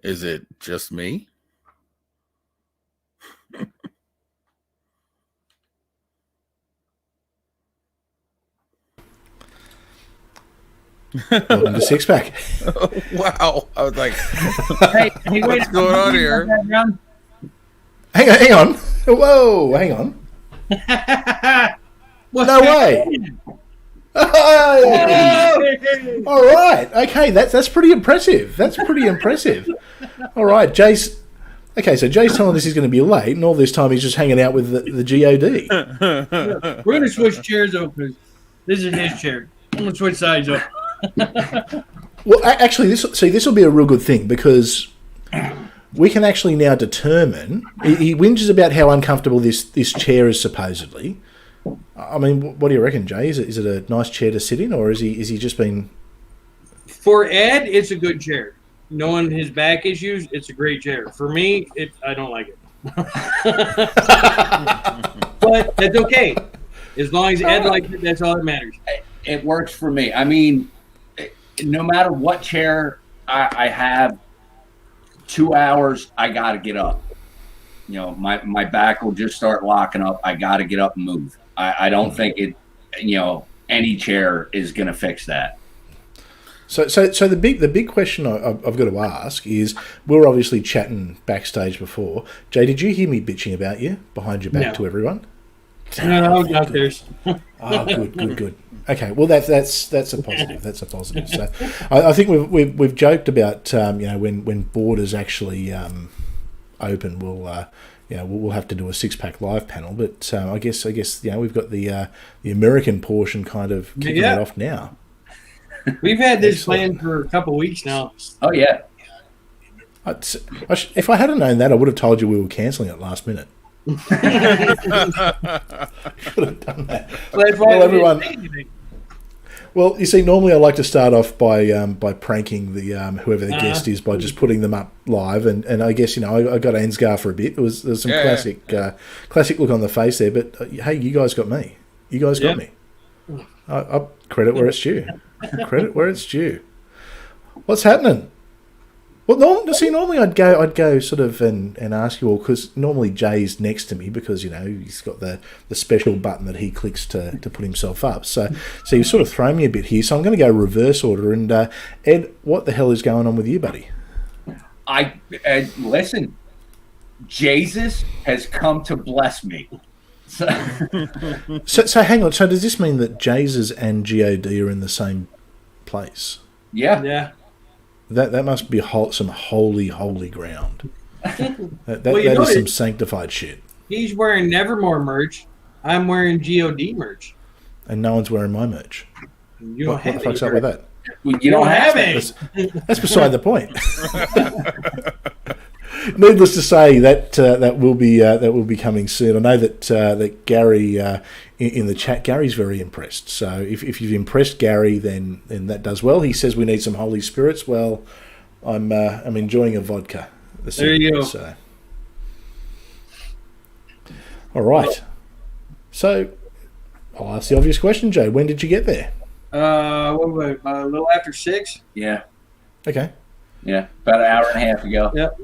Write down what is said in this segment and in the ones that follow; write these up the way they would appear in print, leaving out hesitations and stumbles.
Is it just me? Welcome to Six Pack. Oh, wow. I was like, Hey, what's going on here? Hang on. Whoa, hang on. No way. Hey. All right. Okay, that's pretty impressive. All right, Jace. Okay, so Jay's telling us he's going to be late, and all this time he's just hanging out with the GOD. We're going to switch chairs over. This is his chair. I'm going to switch sides up. Well, actually, this will be a real good thing because we can actually now determine. He whinges about how uncomfortable this chair is supposedly. I mean, what do you reckon, Jay? Is it a nice chair to sit in, or is he just been? For Ed, it's a good chair. Knowing his back issues, it's a great chair. For me, I don't like it. But that's okay. As long as Ed likes it, that's all that matters. It works for me. I mean, no matter what chair I have, 2 hours, I got to get up. You know, my back will just start locking up. I got to get up and move. I don't think any chair is going to fix that. So the big question I've got to ask is, we were obviously chatting backstage before. Jay, did you hear me bitching about you behind your back to everyone? No, not theirs. Oh, good. Okay, well that's a positive. That's a positive. So I think we've joked about when borders actually open, we'll have to do a six-pack live panel. But I guess we've got the American portion kind of kicking it off now. We've had this planned for a couple of weeks now. Oh yeah. If I hadn't known that, I would have told you we were cancelling it last minute. Could have done that. Well, everyone. Well, you see, normally I like to start off by pranking the whoever the guest is by just putting them up live, and I guess I got Ansgar for a bit. There was some classic look on the face there, but hey, you guys got me. You guys got me. I credit where it's due. What's happening? Well, normally I'd go sort of and ask you all, because normally Jay's next to me because he's got the special button that he clicks to put himself up. So you've sort of thrown me a bit here. So I'm going to go reverse order. And Ed, what the hell is going on with you, buddy? Listen, Jesus has come to bless me. So hang on. So does this mean that Jesus and God are in the same place? Yeah. Yeah. That must be some holy ground. That is some sanctified shit. He's wearing Nevermore merch. I'm wearing God merch. And no one's wearing my merch. You don't what the fuck's up with that? You don't have it. That's beside the point. Needless to say, that will be coming soon. I know that Gary in the chat, Gary's very impressed. So if you've impressed Gary, then that does well. He says we need some Holy Spirits. Well, I'm enjoying a vodka. There you go. So. All right. So I'll ask the obvious question, Joe. When did you get there? A little after 6. Yeah. Okay. Yeah, about an hour and a half ago. Yep.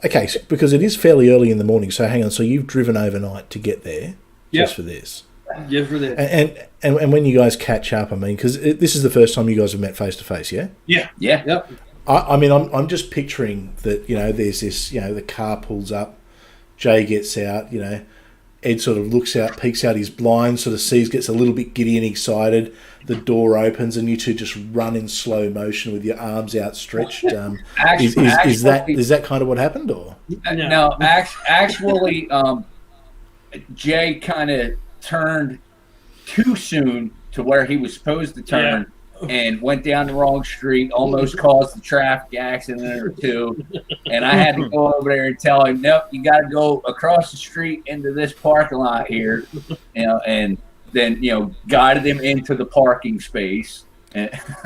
Okay, so, because it is fairly early in the morning. So hang on. So you've driven overnight to get there just for this. Just for this. And when you guys catch up, I mean, because this is the first time you guys have met face to face, yeah? Yeah. Yeah. Yep. I mean, I'm just picturing that. There's this. The car pulls up, Jay gets out. Ed sort of looks out, peeks out his blind, sort of gets a little bit giddy and excited. The door opens, and you two just run in slow motion with your arms outstretched. Is that kind of what happened, or no? Actually, Jay kind of turned too soon to where he was supposed to turn, and went down the wrong street, almost caused a traffic accident or two. And I had to go over there and tell him, nope, you got to go across the street into this parking lot here, and then guided him into the parking space.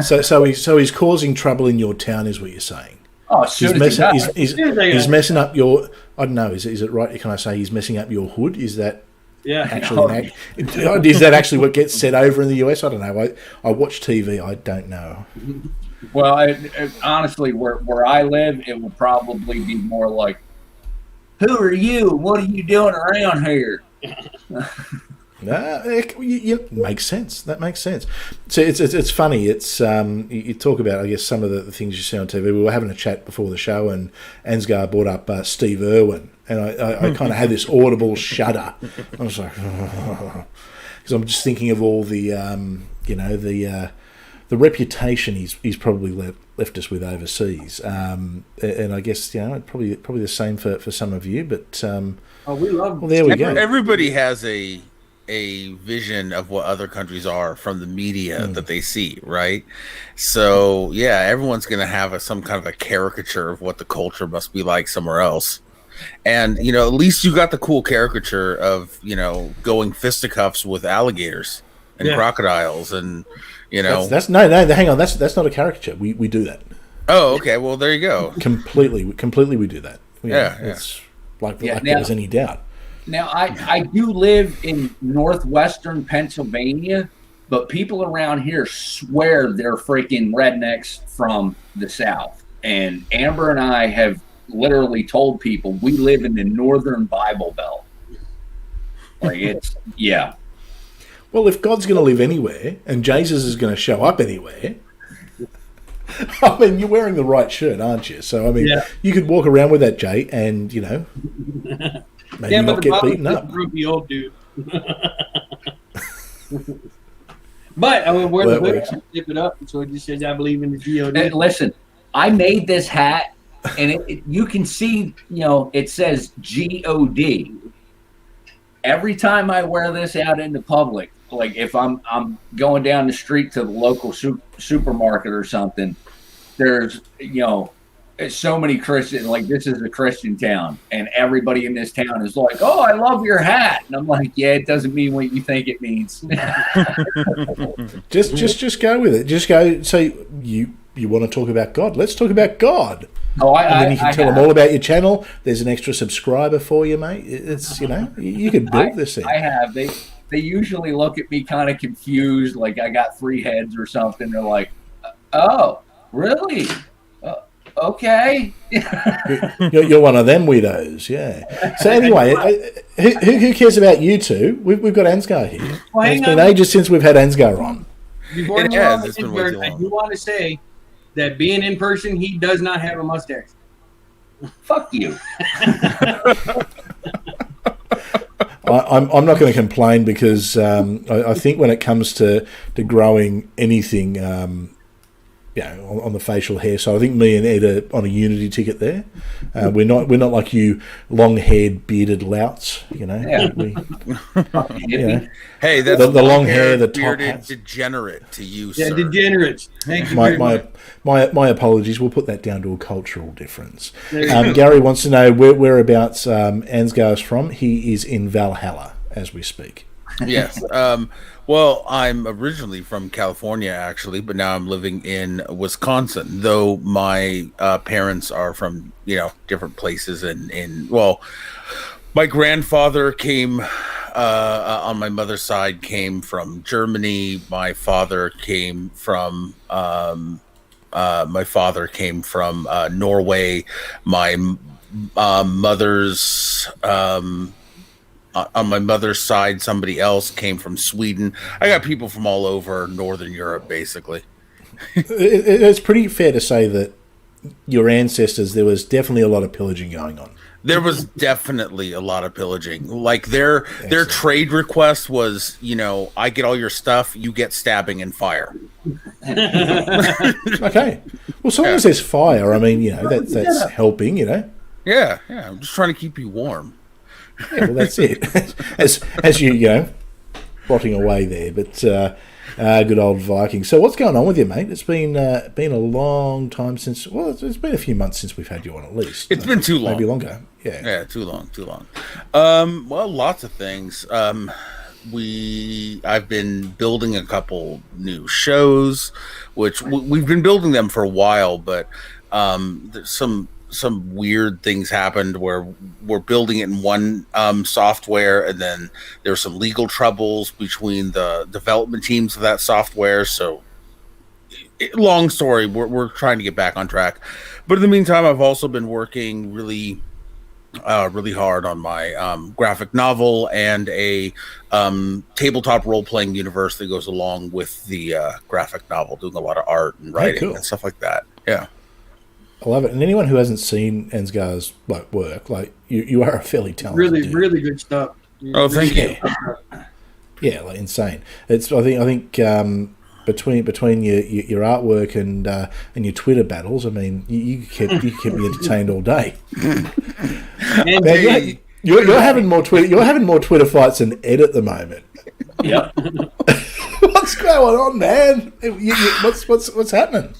So he's causing trouble in your town, is what you're saying? Oh, he's messing up your. I don't know. Is it right? Can I say he's messing up your hood? Is that? Yeah. Actually, is that actually what gets said over in the US? I don't know. I watch TV. I don't know. Well, honestly, where I live, it will probably be more like, "Who are you? What are you doing around here?" Makes sense. That makes sense. So it's funny. It's you talk about, I guess, some of the things you see on TV. We were having a chat before the show, and Ansgar brought up Steve Irwin, and I kind of had this audible shudder. I was like, because I'm just thinking of all the the reputation he's probably left us with overseas, and I guess probably the same for some of you. But we love. Well, there we go. Everybody has a vision of what other countries are from the media that they see, right? So yeah, everyone's going to have some kind of a caricature of what the culture must be like somewhere else. And at least you got the cool caricature of going fisticuffs with alligators and crocodiles, and that's no, hang on, that's not a caricature. We do that. Oh, okay. Well, there you go. Completely we do that. It's like there's any doubt. Now, I do live in northwestern Pennsylvania, but people around here swear they're freaking rednecks from the South. And Amber and I have literally told people we live in the northern Bible Belt. Like Well, if God's going to live anywhere and Jesus is going to show up anywhere, I mean, you're wearing the right shirt, aren't you? So, I mean, you could walk around with that, Jay, and, maybe not get beaten up. Grumpy old dude. But I mean, where the hood, zip it up, so it just says, "I believe in the God." And listen, I made this hat, and you can see, it says God. Every time I wear this out in the public, like if I'm going down the street to the local supermarket or something, there's so many Christians, like this is a Christian town, and everybody in this town is like, "Oh, I love your hat," and I'm like, "Yeah, it doesn't mean what you think it means." just go with it. Just go. Say you want to talk about God. Let's talk about God. Oh, and then you can tell them all about your channel. There's an extra subscriber for you, mate. It's you could build this thing. I have. They usually look at me kind of confused, like I got 3 heads or something. They're like, "Oh, really? Okay." You're one of them weirdos, yeah. So anyway, who cares about you two? We've got Ansgar here. Well, it's been ages since we've had Ansgar on. Before I do want to say that being in person, he does not have a mustache. Fuck you. I'm not going to complain because I think when it comes to growing anything, on the facial hair side, I think me and Ed are on a unity ticket there. We're not like you long-haired, bearded louts, Yeah. Hey, that's the long hair, the top bearded hats. Degenerate to you, Yeah, sir. degenerates. Thank you. My apologies. We'll put that down to a cultural difference. Gary wants to know whereabouts Ansgar is from. He is in Valhalla as we speak. Yes. Well, I'm originally from California, actually, but now I'm living in Wisconsin, though my parents are from, different places. My grandfather came, on my mother's side, came from Germany. My father came from Norway. My mother's... on my mother's side, somebody else came from Sweden. I got people from all over Northern Europe, basically. It's pretty fair to say that your ancestors, there was definitely a lot of pillaging going on. There was definitely a lot of pillaging. Like their trade request was, I get all your stuff, you get stabbing and fire. Okay. Well, as long as there's fire, I mean, that's helping, Yeah, I'm just trying to keep you warm. Yeah, well, that's it. as you rotting away there, but good old Viking. So what's going on with you, mate? It's been a long time since. Well, it's been a few months since we've had you on, at least. It's been too long. Maybe longer. Yeah, too long. Well, lots of things. I've been building a couple new shows, which we've been building them for a while, but there's some weird things happened where we're building it in one software, and then there's some legal troubles between the development teams of that software. So long story. We're trying to get back on track, but in the meantime, I've also been working really hard on my graphic novel and a tabletop role-playing universe that goes along with the graphic novel, doing a lot of art and writing and stuff like that. Yeah. I love it. And anyone who hasn't seen Ansgar's work, you are a fairly talented dude. Really good stuff. Oh, thank you. Yeah, insane. It's I think between your artwork and your Twitter battles, I mean, you kept me entertained all day. Man, you're having more Twitter fights than Ed at the moment. Yep. What's going on, man? What's happening?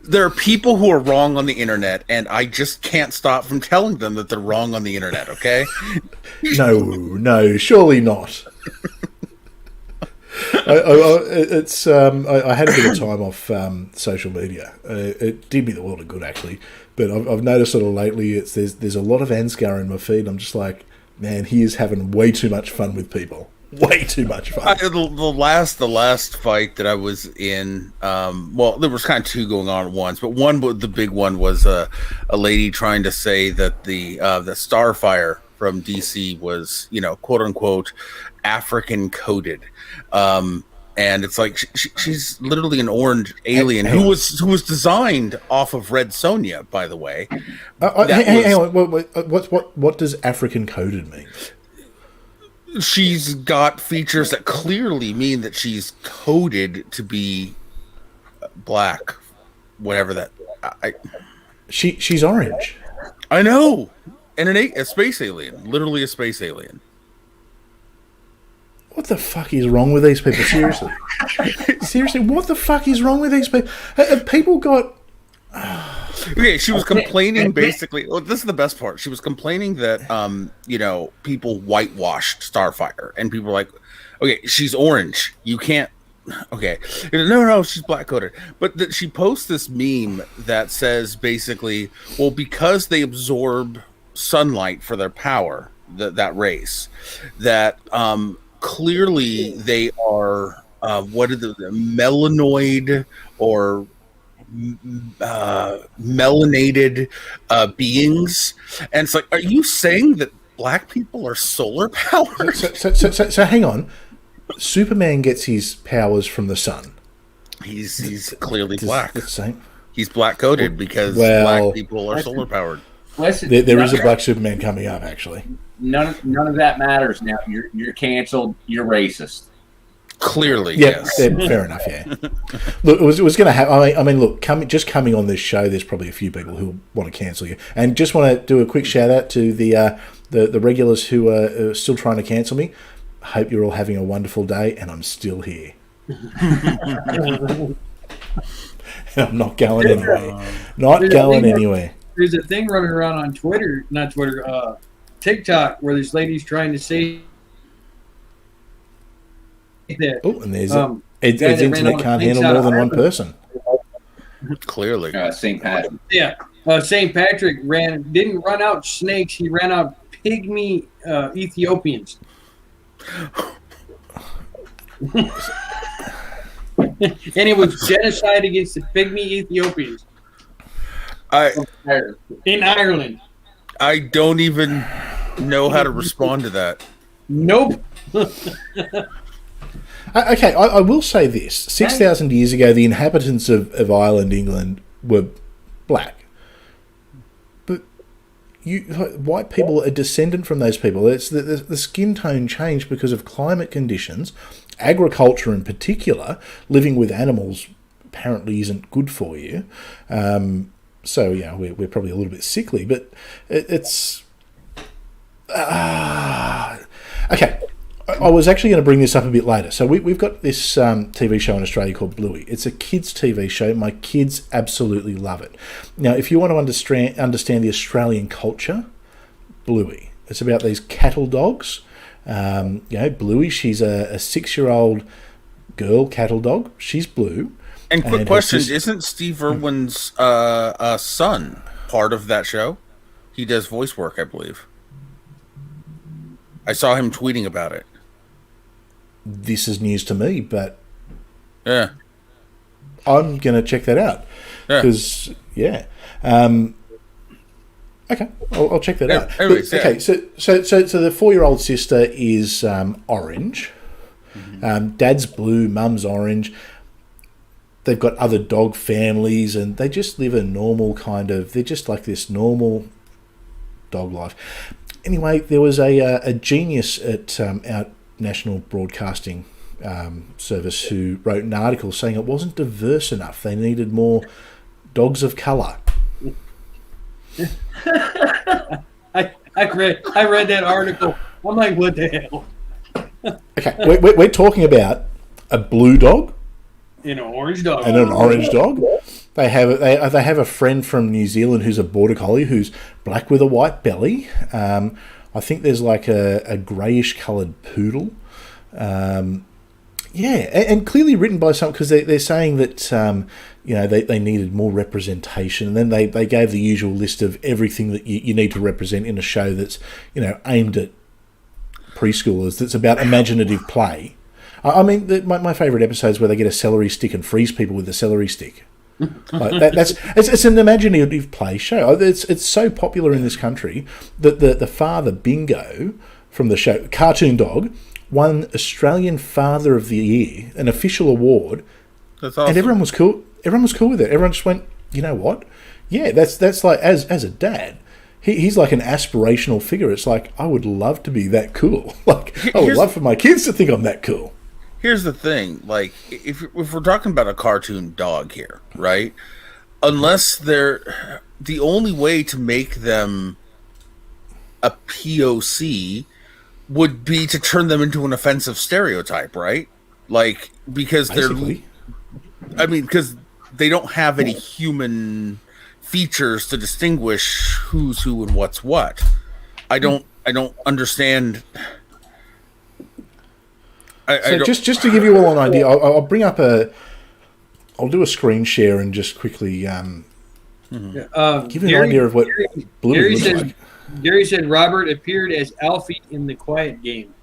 There are people who are wrong on the internet, and I just can't stop from telling them that they're wrong on the internet. Okay? No, surely not. I had a bit of time off social media. It did me the world of good, actually. But I've noticed sort of lately, there's a lot of Ansgar in my feed. I'm just like, man, he is having way too much fun with people. Way too much fun. The last fight that I was in, there was kind of two going on at once, but the big one was a lady trying to say that the Starfire from DC was, quote unquote, African coded. And it's like she's literally an orange alien who was designed off of Red Sonja, by the way. Hang on. What does African coded mean? She's got features that clearly mean that she's coded to be black, whatever that. She's orange. I know, and a space alien, literally a space alien. What the fuck is wrong with these people? Seriously, seriously, what the fuck is wrong with these people? Have people got? Okay, she was complaining basically. Well, this is the best part. She was complaining that people whitewashed Starfire, and people were like, "Okay, she's orange. You can't." Okay, no, she's black coded. But that she posts this meme that says basically, well, because they absorb sunlight for their power, that race, that clearly they are melanoid or melanated beings, and it's like, are you saying that black people are solar powered? So hang on. Superman gets his powers from the sun. He's clearly black. Same. He's black coded because black people are solar powered. Listen, there is a black Superman coming up. Actually, none of that matters now. You're canceled. You're racist. Clearly, yes. Yeah, fair enough. Yeah. Look, it was going to happen. I mean, look, coming on this show, there's probably a few people who want to cancel you, and just want to do a quick shout out to the regulars who are still trying to cancel me. Hope you're all having a wonderful day, and I'm still here. I'm not going anywhere. There's a thing running around on TikTok, where there's ladies trying to say that. Oh, and there's Ed's internet can't handle more than one person. Clearly, St. Patrick. Yeah, St. Patrick didn't run out snakes. He ran out pygmy Ethiopians. And it was genocide against the pygmy Ethiopians in Ireland. I don't even know how to respond to that. Nope. Okay, I will say this. 6,000 years ago, the inhabitants of Ireland, England, were black. But white people are descendant from those people. It's the skin tone changed because of climate conditions. Agriculture in particular, living with animals apparently isn't good for you. So, yeah, we're probably a little bit sickly, but it's... okay. I was actually going to bring this up a bit later. So we've got this TV show in Australia called Bluey. It's a kids' TV show. My kids absolutely love it. Now, if you want to understand the Australian culture, Bluey. It's about these cattle dogs. Bluey, she's a 6-year-old girl cattle dog. She's blue. And quick question, isn't Steve Irwin's son part of that show? He does voice work, I believe. I saw him tweeting about it. This is news to me, but yeah, I'm going to check that out because okay, I'll check that out. Anyways, okay, so the 4-year-old sister is orange. Dad's blue, mum's orange. They've got other dog families, and they just live a normal they're just like this normal dog life. Anyway, there was a genius at our national broadcasting service who wrote an article saying it wasn't diverse enough. They needed more dogs of colour. I read that article. I'm like, what the hell? Okay, we're talking about a blue dog And an orange dog. and an orange dog. They have a friend from New Zealand who's a border collie who's black with a white belly. I think there's like a greyish coloured poodle. And clearly written by some, because they're saying that they needed more representation, and then they gave the usual list of everything that you need to represent in a show that's aimed at preschoolers, that's about imaginative play. I mean, my favourite episodes where they get a celery stick and freeze people with a celery stick. Like it's an imaginative play show. It's so popular in this country that the father Bingo from the show Cartoon Dog won Australian Father of the Year, an official award. That's awesome. And everyone was cool. Everyone was cool with it. Everyone just went, you know what? Yeah, that's like as a dad. He's like an aspirational figure. It's like, I would love to be that cool. Like, I would love for my kids to think I'm that cool. Here's the thing, like, if we're talking about a cartoon dog here, right? Unless they're... The only way to make them a POC would be to turn them into an offensive stereotype, right? Like, because Basically. because they don't have any human features to distinguish who's who and what's what. I don't understand... Just to give you all an idea, I'll bring up I'll do a screen share and just quickly give you an idea of what Bluey looks like. Gary said Robert appeared as Alfie in The Quiet Game.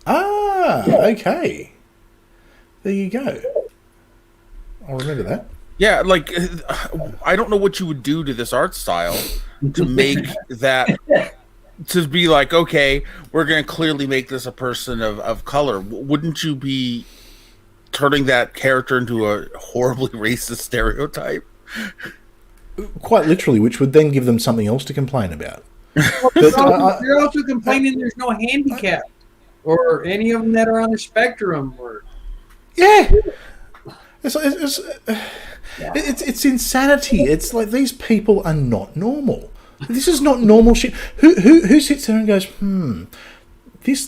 Ah, okay. There you go. I'll remember that. Yeah, like, I don't know what you would do to this art style to make that... To be like, okay, we're going to clearly make this a person of color. Wouldn't you be turning that character into a horribly racist stereotype? Quite literally, which would then give them something else to complain about. They're also complaining there's no handicap or any of them that are on the spectrum. It's insanity. It's like these people are not normal. This is not normal shit. Who sits there and goes,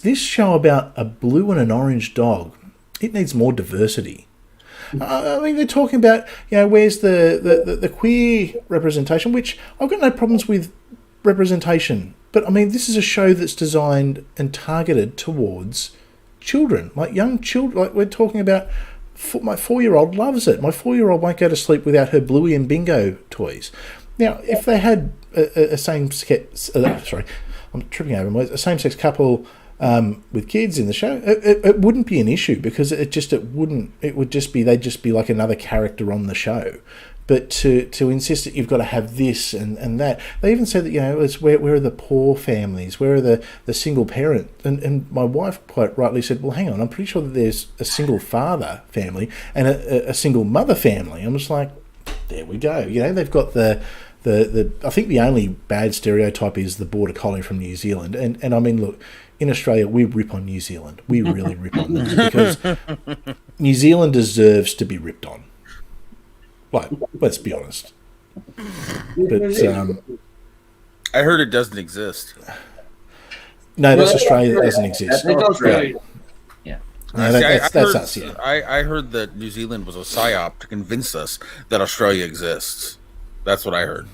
this show about a blue and an orange dog, it needs more diversity. I mean, they're talking about, where's the queer representation, which I've got no problems with representation. But, I mean, this is a show that's designed and targeted towards children, like young children. Like we're talking about, my 4-year-old loves it. My 4-year-old won't go to sleep without her Bluey and Bingo toys. Now, if they had a same-sex, I'm tripping over words, a same-sex couple with kids in the show, it wouldn't be an issue because they'd just be like another character on the show. But to insist that you've got to have this and that, they even said that it's where are the poor families, where are the single parent, and my wife quite rightly said, well, hang on, I'm pretty sure that there's a single father family and a single mother family. I'm just like, there we go. They've got the I think the only bad stereotype is the border collie from New Zealand. And I mean, look, in Australia, we rip on New Zealand. We really rip on them because New Zealand deserves to be ripped on. Like, let's be honest. But I heard it doesn't exist. No, that's Australia. That doesn't exist. That's Australia. Yeah. No, that's us, yeah. I heard that New Zealand was a psyop to convince us that Australia exists. That's what I heard.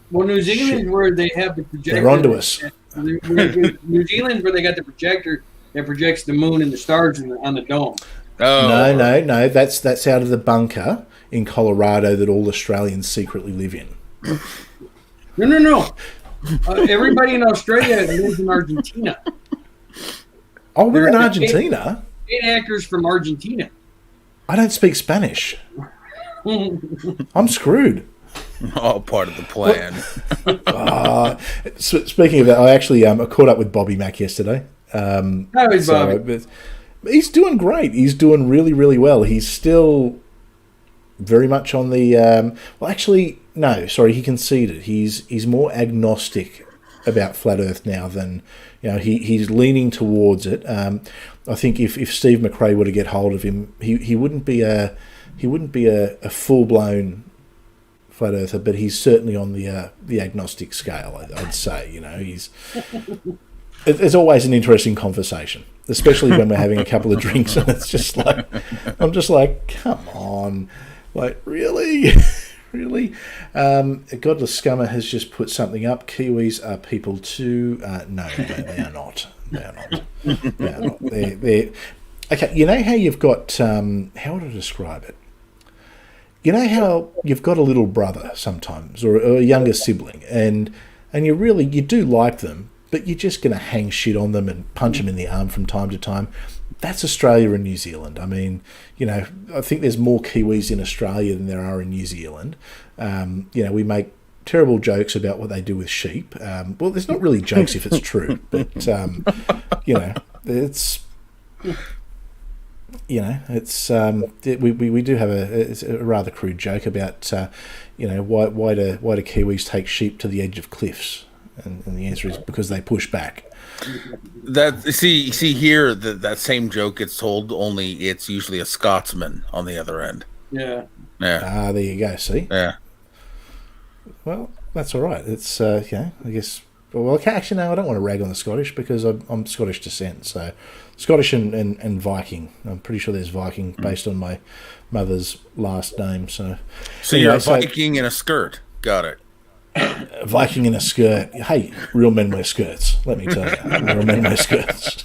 Well, New Zealand, where they have the projector. They're onto us. New Zealand, where they got the projector that projects the moon and the stars on the dome. Oh. No. That's out of the bunker in Colorado that all Australians secretly live in. No. Everybody in Australia lives in Argentina. Oh, we're in Argentina? 8 actors from Argentina. I don't speak Spanish. I'm screwed. All part of the plan. Speaking of that, I actually caught up with Bobby Mack yesterday. How is Bobby? He's doing great. He's doing really, really well. He's still very much on the... well, actually, no, sorry, he conceded. He's more agnostic about Flat Earth now than... he's leaning towards it. I think if Steve McRae were to get hold of him, he wouldn't be a full-blown flat earther, but he's certainly on the agnostic scale. I'd say, he's. It's always an interesting conversation, especially when we're having a couple of drinks, and it's just like, I'm just like, come on, like really, really. Godless Scummer has just put something up. Kiwis are people too. No, they are not. They are not. They are not. They're okay. You know how you've got how would I describe it? You know how you've got a little brother sometimes, or a younger sibling, and you do like them, but you're just going to hang shit on them and punch them in the arm from time to time. That's Australia and New Zealand. I mean, I think there's more Kiwis in Australia than there are in New Zealand. We make terrible jokes about what they do with sheep. Well, there's not really jokes if it's true, but it's we do have a rather crude joke about why do Kiwis take sheep to the edge of cliffs, and the answer is because they push back. That see here that same joke gets told, only it's usually a Scotsman on the other end. Yeah. There you go. See. Yeah. Well, that's all right. It's I guess. Well, actually, no, I don't want to rag on the Scottish because I'm Scottish descent. So, Scottish and Viking. I'm pretty sure there's Viking based on my mother's last name. So you're a Viking in a skirt. Got it. Viking in a skirt. Hey, real men wear skirts. Let me tell you, real men wear skirts.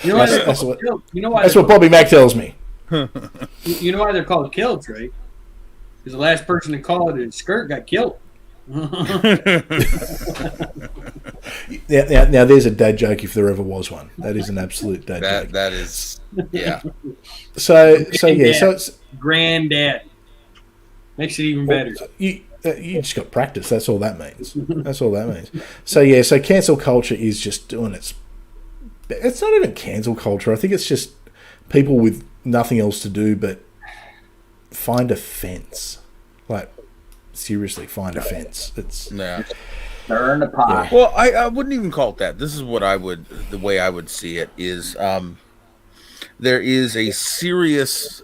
That's what Bobby Mack tells me. You know why they're called kilts, right? Because the last person to call it a skirt got killed. Now there's a dad joke if there ever was one. That is an absolute dad joke. That is, yeah. So it's granddad makes it even better. You just got practice. That's all that means. That's all that means. So cancel culture is just doing its. It's not even cancel culture. I think it's just people with nothing else to do but find offence. Like, seriously, find offence. It's burn the pot. Well, I wouldn't even call it that. This is what the way I would see it is there is a serious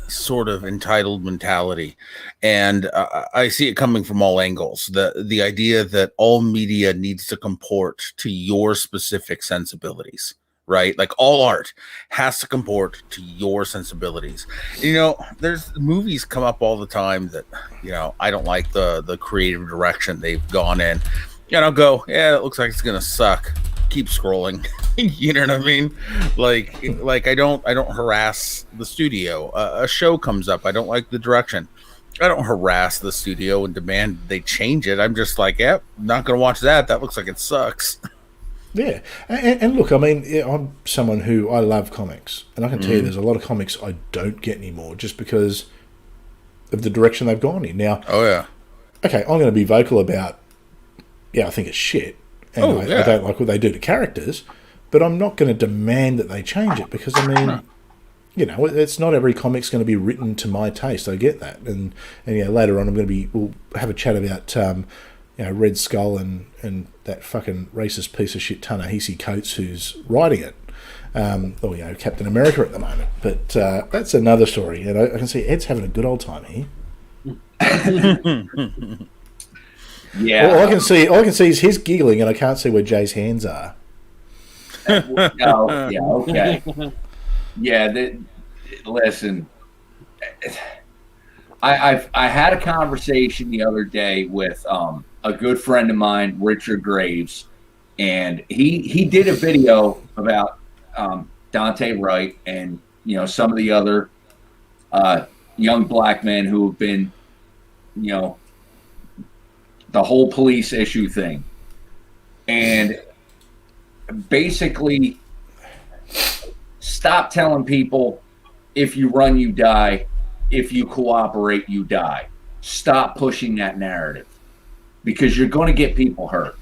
sort of entitled mentality, and I see it coming from all angles. The idea that all media needs to comport to your specific sensibilities. Right? Like all art has to comport to your sensibilities. There's movies come up all the time that, I don't like the creative direction they've gone in. I'll go, yeah, it looks like it's going to suck. Keep scrolling. You know what I mean? Like I don't harass the studio. A show comes up. I don't like the direction. I don't harass the studio and demand they change it. I'm just like, yep, not going to watch that. That looks like it sucks. Yeah, and look, I mean, I'm someone who I love comics, and I can tell you there's a lot of comics I don't get anymore just because of the direction they've gone in. Now, okay, I'm going to be vocal about, I think it's shit, and I don't like what they do to characters, but I'm not going to demand that they change it because, I mean, it's not every comic's going to be written to my taste. I get that, and later on we'll have a chat about Red Skull and that fucking racist piece of shit Ta-Nehisi Coates who's writing it. Captain America at the moment. But that's another story. And I can see Ed's having a good old time here. Yeah. All I can see is his giggling, and I can't see where Jay's hands are. Oh, yeah, okay. Yeah, listen. I had a conversation the other day with a good friend of mine, Richard Graves, and he did a video about Dante Wright and some of the other young black men who have been the whole police issue thing, and basically stop telling people if you run, you die. If you cooperate, you die. Stop pushing that narrative because you're going to get people hurt.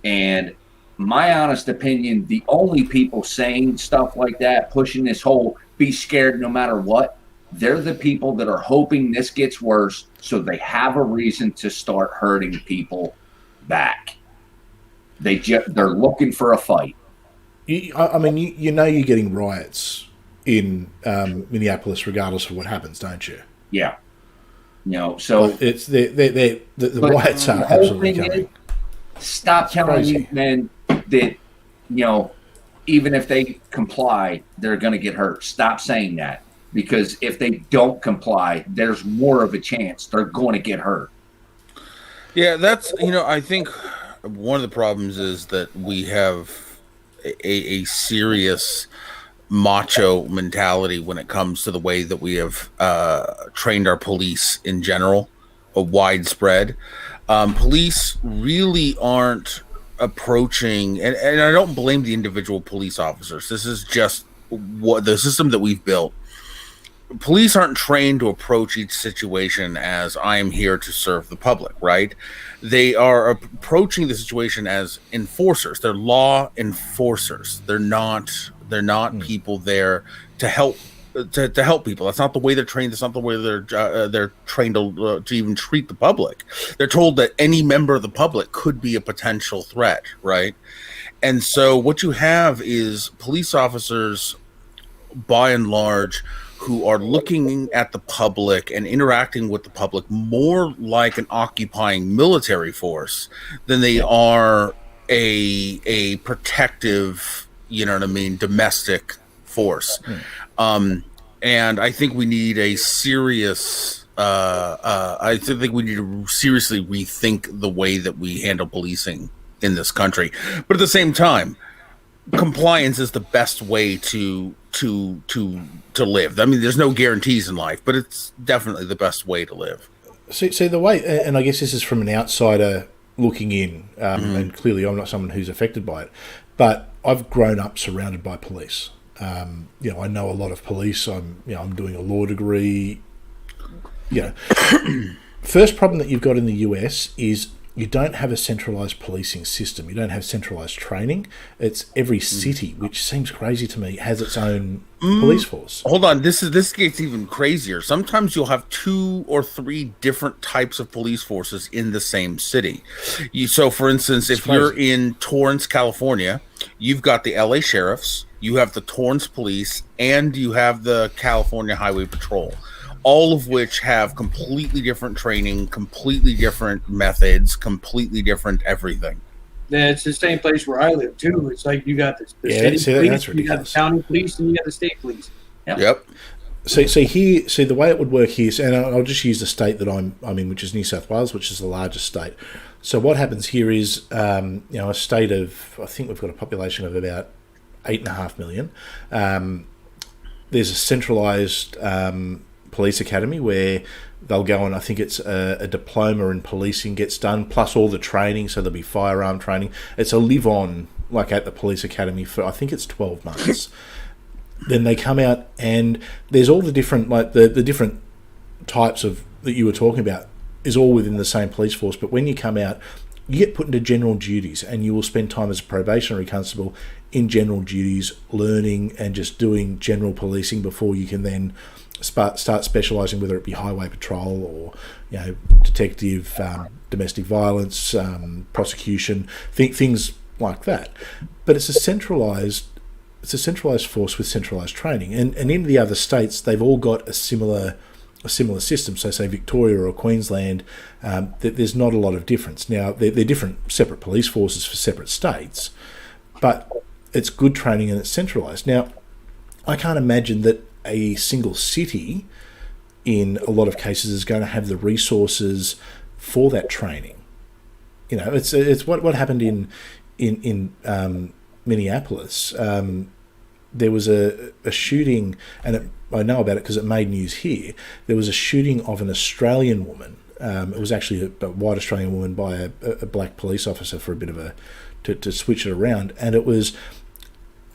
And my honest opinion, the only people saying stuff like that, pushing this whole be scared no matter what, they're the people that are hoping this gets worse so they have a reason to start hurting people back. They're looking for a fight. I mean, you know you're getting riots in Minneapolis regardless of what happens, don't you? Yeah. You know, so it's the riots are absolutely coming. Stop telling these men that, you know, even if they comply, they're going to get hurt. Stop saying that, because if they don't comply, there's more of a chance they're going to get hurt. Yeah, that's, you know, I think one of the problems is that we have a serious macho mentality when it comes to the way that we have trained our police in general, a widespread. Police really aren't approaching, and I don't blame the individual police officers. This is just what the system that we've built. Police aren't trained to approach each situation as I am here to serve the public, right? They are approaching the situation as enforcers. They're law enforcers. They're not people there to help people. That's not the way they're trained. That's not the way they're trained to even treat the public. They're told that any member of the public could be a potential threat, right? And so what you have is police officers, by and large, who are looking at the public and interacting with the public more like an occupying military force than they are a protective, you know what I mean, domestic force. And I think we need a serious I think we need to seriously rethink the way that we handle policing in this country. But at the same time, compliance is the best way to live. I mean, there's no guarantees in life, but it's definitely the best way to live. See the way, and I guess this is from an outsider looking in, and clearly I'm not someone who's affected by it, but I've grown up surrounded by police. You know, I know a lot of police. I'm doing a law degree. You know, first problem that you've got in the US is you don't have a centralised policing system. You don't have centralised training. It's every city, which seems crazy to me, has its own police force. Hold on, this gets even crazier. Sometimes you'll have 2 or 3 different types of police forces in the same city. So, for instance, if you're in Torrance, California, you've got the LA sheriffs, you have the Torrance police, and you have the California Highway Patrol. All of which have completely different training, completely different methods, completely different everything. Yeah, it's the same place where I live too. It's like you got the city police, you got the county police, and you got the state police. Yep. So the way it would work here, and I'll just use the state that I'm in, which is New South Wales, which is the largest state. So what happens here is, a state of, I think we've got a population of about 8.5 million. There's a centralised police academy where they'll go and I think it's a diploma in policing gets done, plus all the training, so there'll be firearm training. It's a live-on, like at the police academy, for I think it's 12 months. Then they come out and there's all the different, like the different types of that you were talking about is all within the same police force. But when you come out, you get put into general duties and you will spend time as a probationary constable in general duties, learning and just doing general policing before you can then start specialising, whether it be highway patrol or detective, domestic violence, prosecution, things like that. But it's a centralised force with centralised training, and in the other states they've all got a similar system. So say Victoria or Queensland, there's not a lot of difference. Now they're different separate police forces for separate states, but it's good training and it's centralised. Now I can't imagine that a single city in a lot of cases is going to have the resources for that training. It's what happened in Minneapolis. There was a shooting, and I know about it because it made news here. There was a shooting of an Australian woman. It was actually a white Australian woman by a black police officer for a bit of to switch it around, and it was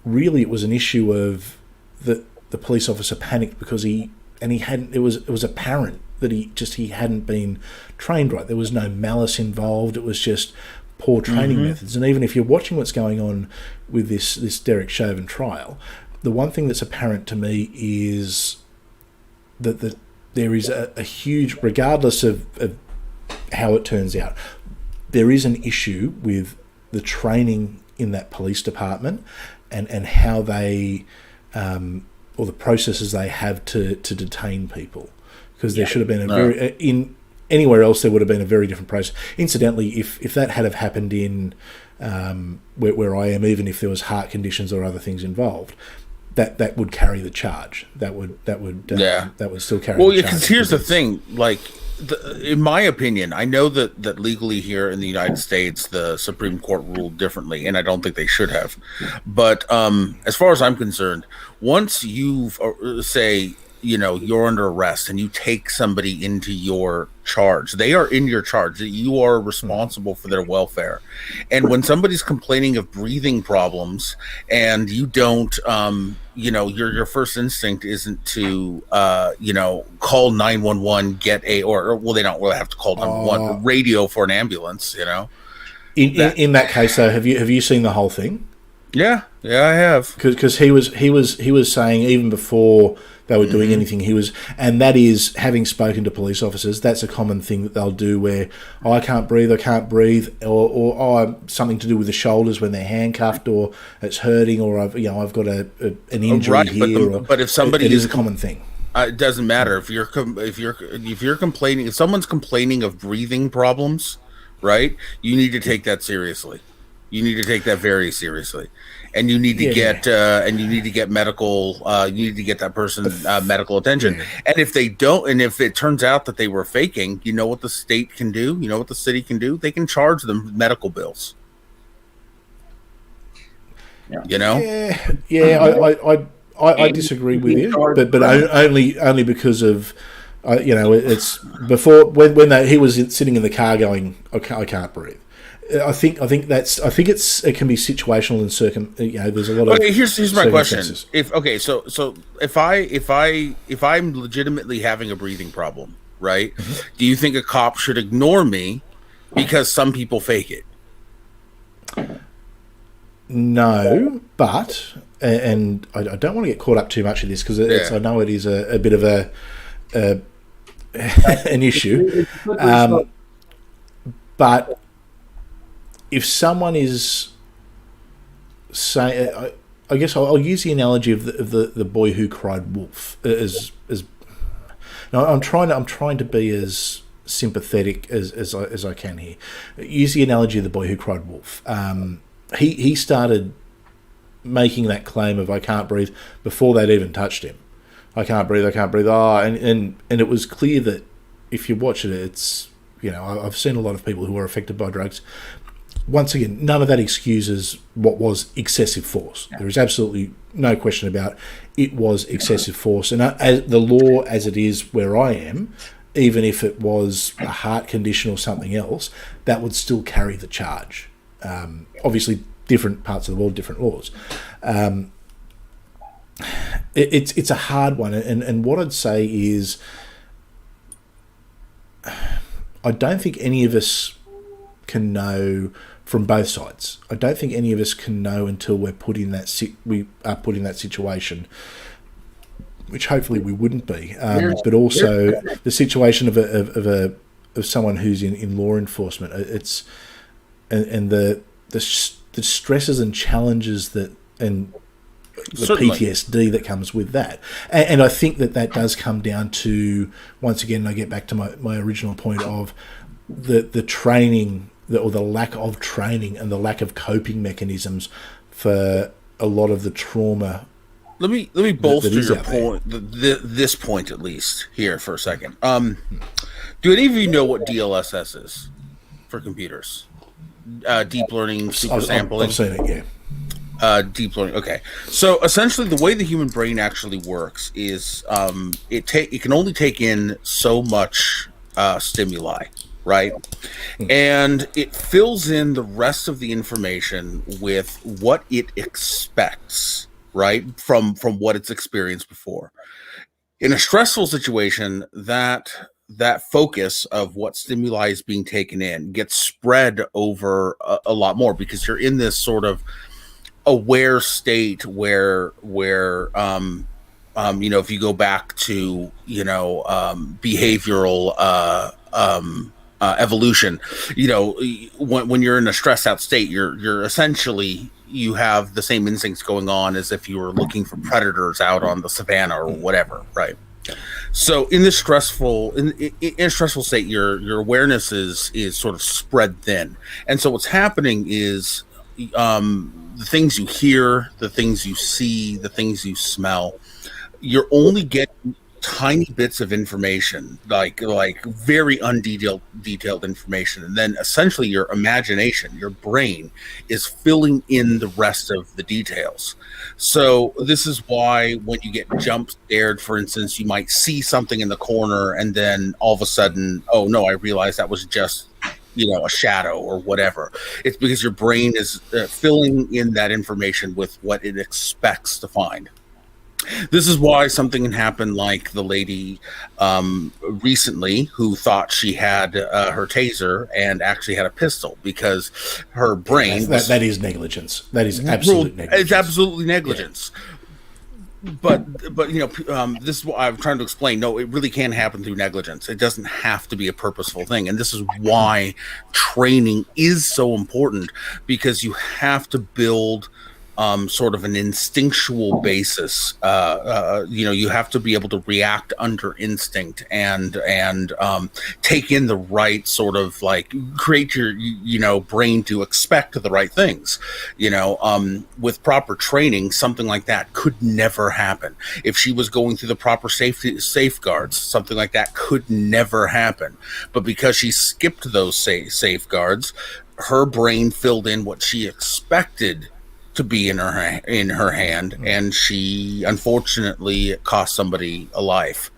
an issue of that the police officer panicked because he hadn't. It was apparent that he hadn't been trained right. There was no malice involved. It was just poor training methods. And even if you're watching what's going on with this Derek Chauvin trial, the one thing that's apparent to me is that there is a huge, regardless of how it turns out, there is an issue with the training in that police department and how they or the processes they have to detain people, because there should have been in anywhere else there would have been a very different process. Incidentally, if that had have happened in where I am, even if there was heart conditions or other things involved, that would carry the charge. That would still carry. Well, the yeah, charge. because here's the thing, like. In my opinion, I know that legally here in the United States, the Supreme Court ruled differently, and I don't think they should have. But as far as I'm concerned, once you say, you're under arrest and you take somebody into your charge, they are in your charge. You are responsible for their welfare. And when somebody's complaining of breathing problems and you don't, your first instinct isn't to, call 911, well, they don't really have to call 911, radio for an ambulance, In that case, though, have you seen the whole thing? Yeah, I have. Because he was saying even before they were doing anything, and that is, having spoken to police officers, that's a common thing that they'll do where, I can't breathe, or something to do with the shoulders when they're handcuffed, or it's hurting, or I've got an injury here. But if somebody it is a common thing. It doesn't matter if you're complaining. If someone's complaining of breathing problems, right? You need to take that seriously. You need to take that very seriously, and you need to get medical. You need to get that person medical attention. And if they don't, and if it turns out that they were faking, you know what the state can do? You know what the city can do? They can charge them medical bills. I disagree with you, but only because of it's before when he was sitting in the car going, I can't breathe. I think it can be situational and there's a lot of. Okay, here's my question. If I'm legitimately having a breathing problem, right? Do you think a cop should ignore me because some people fake it? No, but and I don't want to get caught up too much in this because I know it is a bit of an issue, but. If someone is saying, I guess I'll use the analogy of the boy who cried wolf as. Now I'm trying to be as sympathetic as I can here. Use the analogy of the boy who cried wolf. He started making that claim of I can't breathe before they'd even touched him. I can't breathe. And it was clear that if you watch it, it's I've seen a lot of people who are affected by drugs. Once again, none of that excuses what was excessive force. There is absolutely no question about it was excessive force. And as the law as it is where I am, even if it was a heart condition or something else, that would still carry the charge. Obviously, different parts of the world, different laws. It's a hard one. And what I'd say is I don't think any of us can know from both sides. I don't think any of us can know until we're put in that situation, which hopefully we wouldn't be. But also the situation of someone who's in law enforcement. It's and the stresses and challenges that and the Certainly. PTSD that comes with that. And I think that does come down to, once again, I get back to my original point of the training, or the lack of training and the lack of coping mechanisms for a lot of the trauma. Let me bolster your point, this point at least, here for a second. Do any of you know what DLSS is for computers? Deep learning, super sampling. I've seen it, yeah. Deep learning. Okay, so essentially, the way the human brain actually works is it can only take in so much stimuli, right? And it fills in the rest of the information with what it expects, right? From what it's experienced before. In a stressful situation, that focus of what stimuli is being taken in gets spread over a lot more, because you're in this sort of aware state where if you go back to behavioral evolution, when you're in a stressed out state, you're essentially, you have the same instincts going on as if you were looking for predators out on the savannah or whatever, right? So in this stressful in a stressful state, your awareness is sort of spread thin, and so what's happening is the things you hear, the things you see, the things you smell, you're only getting tiny bits of information, like very detailed information, and then essentially your imagination, your brain, is filling in the rest of the details. So this is why when you get jump scared, for instance, you might see something in the corner, and then all of a sudden, oh no, I realized that was just a shadow or whatever. It's because your brain is filling in that information with what it expects to find. This is why something can happen, like the lady recently who thought she had her taser and actually had a pistol, because her brain that is negligence. That is absolute negligence. It's absolutely negligence. Yeah. But this is what I'm trying to explain. No, it really can happen through negligence. It doesn't have to be a purposeful thing, and this is why training is so important, because you have to build sort of an instinctual basis. You have to be able to react under instinct and take in the right sort of, like, create your brain to expect the right things. With proper training, something like that could never happen. If she was going through the proper safeguards, something like that could never happen. But because she skipped those safeguards, her brain filled in what she expected to be in her hand, and she unfortunately cost somebody a life.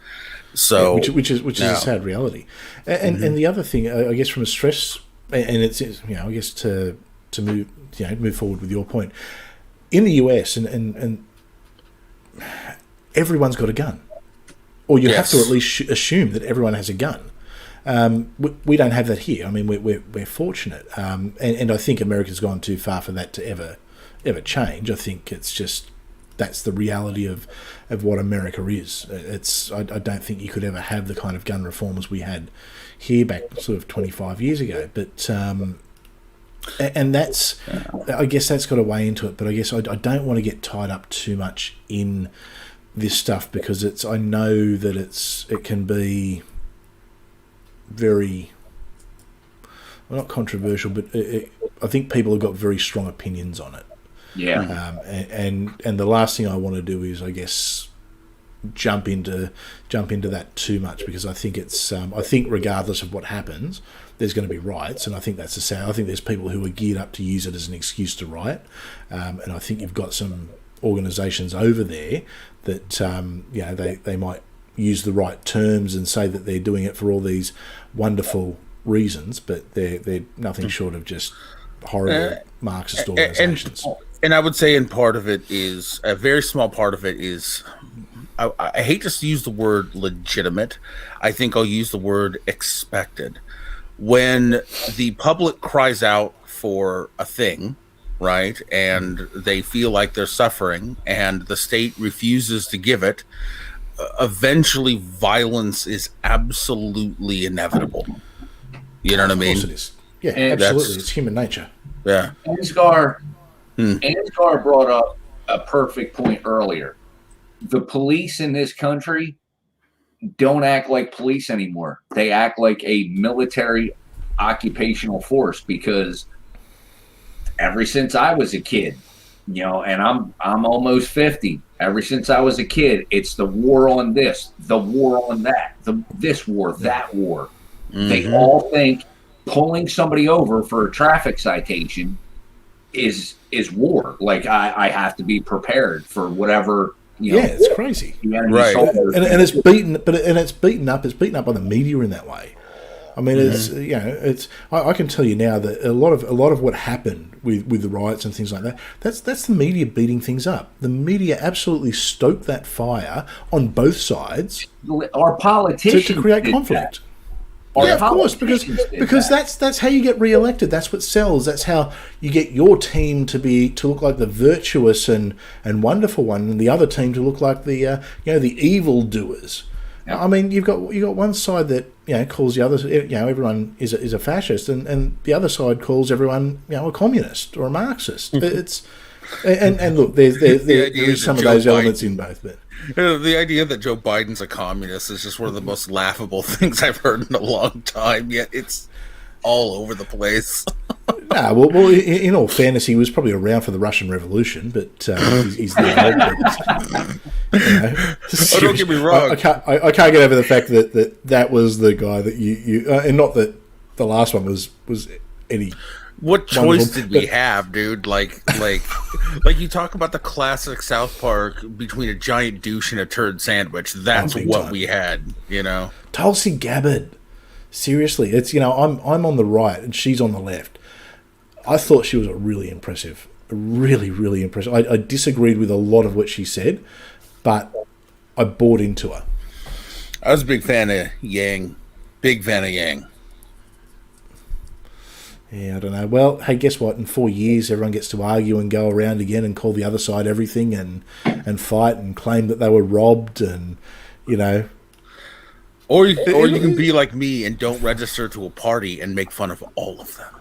So which is a sad reality. And the other thing, I guess, from a stress, and it's I guess to move forward with your point, in the US and everyone's got a gun, or you have to at least assume that everyone has a gun. We don't have that here. I mean, we're fortunate, and I think America's gone too far for that to ever change. I think it's just, that's the reality of what America is. I don't think you could ever have the kind of gun reforms we had here back sort of 25 years ago. But and that's, I guess that's got a way into it. But I guess I don't want to get tied up too much in this stuff, because I know that it can be very, well, not controversial, but I think people have got very strong opinions on it. Yeah. And the last thing I want to do is, I guess, jump into that too much, because I think it's I think regardless of what happens, there's going to be riots, and I think that's the same. I think there's people who are geared up to use it as an excuse to riot, and I think you've got some organisations over there that they might use the right terms and say that they're doing it for all these wonderful reasons, but they're nothing short of just horrible Marxist organisations. And I would say, in part of it is, a very small part of it is, I hate to use the word legitimate. I think I'll use the word expected. When the public cries out for a thing, right, and they feel like they're suffering, and the state refuses to give it, eventually violence is absolutely inevitable. You know what I mean? Of course it is. Yeah, absolutely. It's human nature. Yeah. Ansgar brought up a perfect point earlier. The police in this country don't act like police anymore. They act like a military occupational force, because ever since I was a kid, and I'm almost 50. Ever since I was a kid, it's the war on this, the war on that, this war, that war. Mm-hmm. They all think pulling somebody over for a traffic citation is war. Like, I have to be prepared for whatever. It's crazy, right? And it's beaten, it's beaten up on the media in that way. I mean, it's it's. I can tell you now that a lot of what happened with the riots and things like that. That's the media beating things up. The media absolutely stoked that fire on both sides. Our politicians to create conflict. Yeah, of course, because that's how you get re-elected. That's what sells. That's how you get your team to look like the virtuous and wonderful one, and the other team to look like the the evil doers. I mean, you've got one side that calls the other everyone is a fascist, and the other side calls everyone a communist or a Marxist. It's and look, there is some of those elements in both, but. The idea that Joe Biden's a communist is just one of the most laughable things I've heard in a long time, yet it's all over the place. Well, in all fairness, he was probably around for the Russian Revolution, but he's not. Don't get me wrong. I can't get over the fact that was the guy that you and not that the last one was any. What choice did we have, dude? Like you talk about the classic South Park between a giant douche and a turd sandwich. That's what we had, Tulsi Gabbard. Seriously, it's I'm on the right and she's on the left. I thought she was really impressive. Really impressive. I disagreed with a lot of what she said, but I bought into her. I was a big fan of Yang. Big fan of Yang. Yeah, I don't know. Well, hey, guess what? In 4 years, everyone gets to argue and go around again and call the other side everything and fight and claim that they were robbed and, Or you can be like me and don't register to a party and make fun of all of them.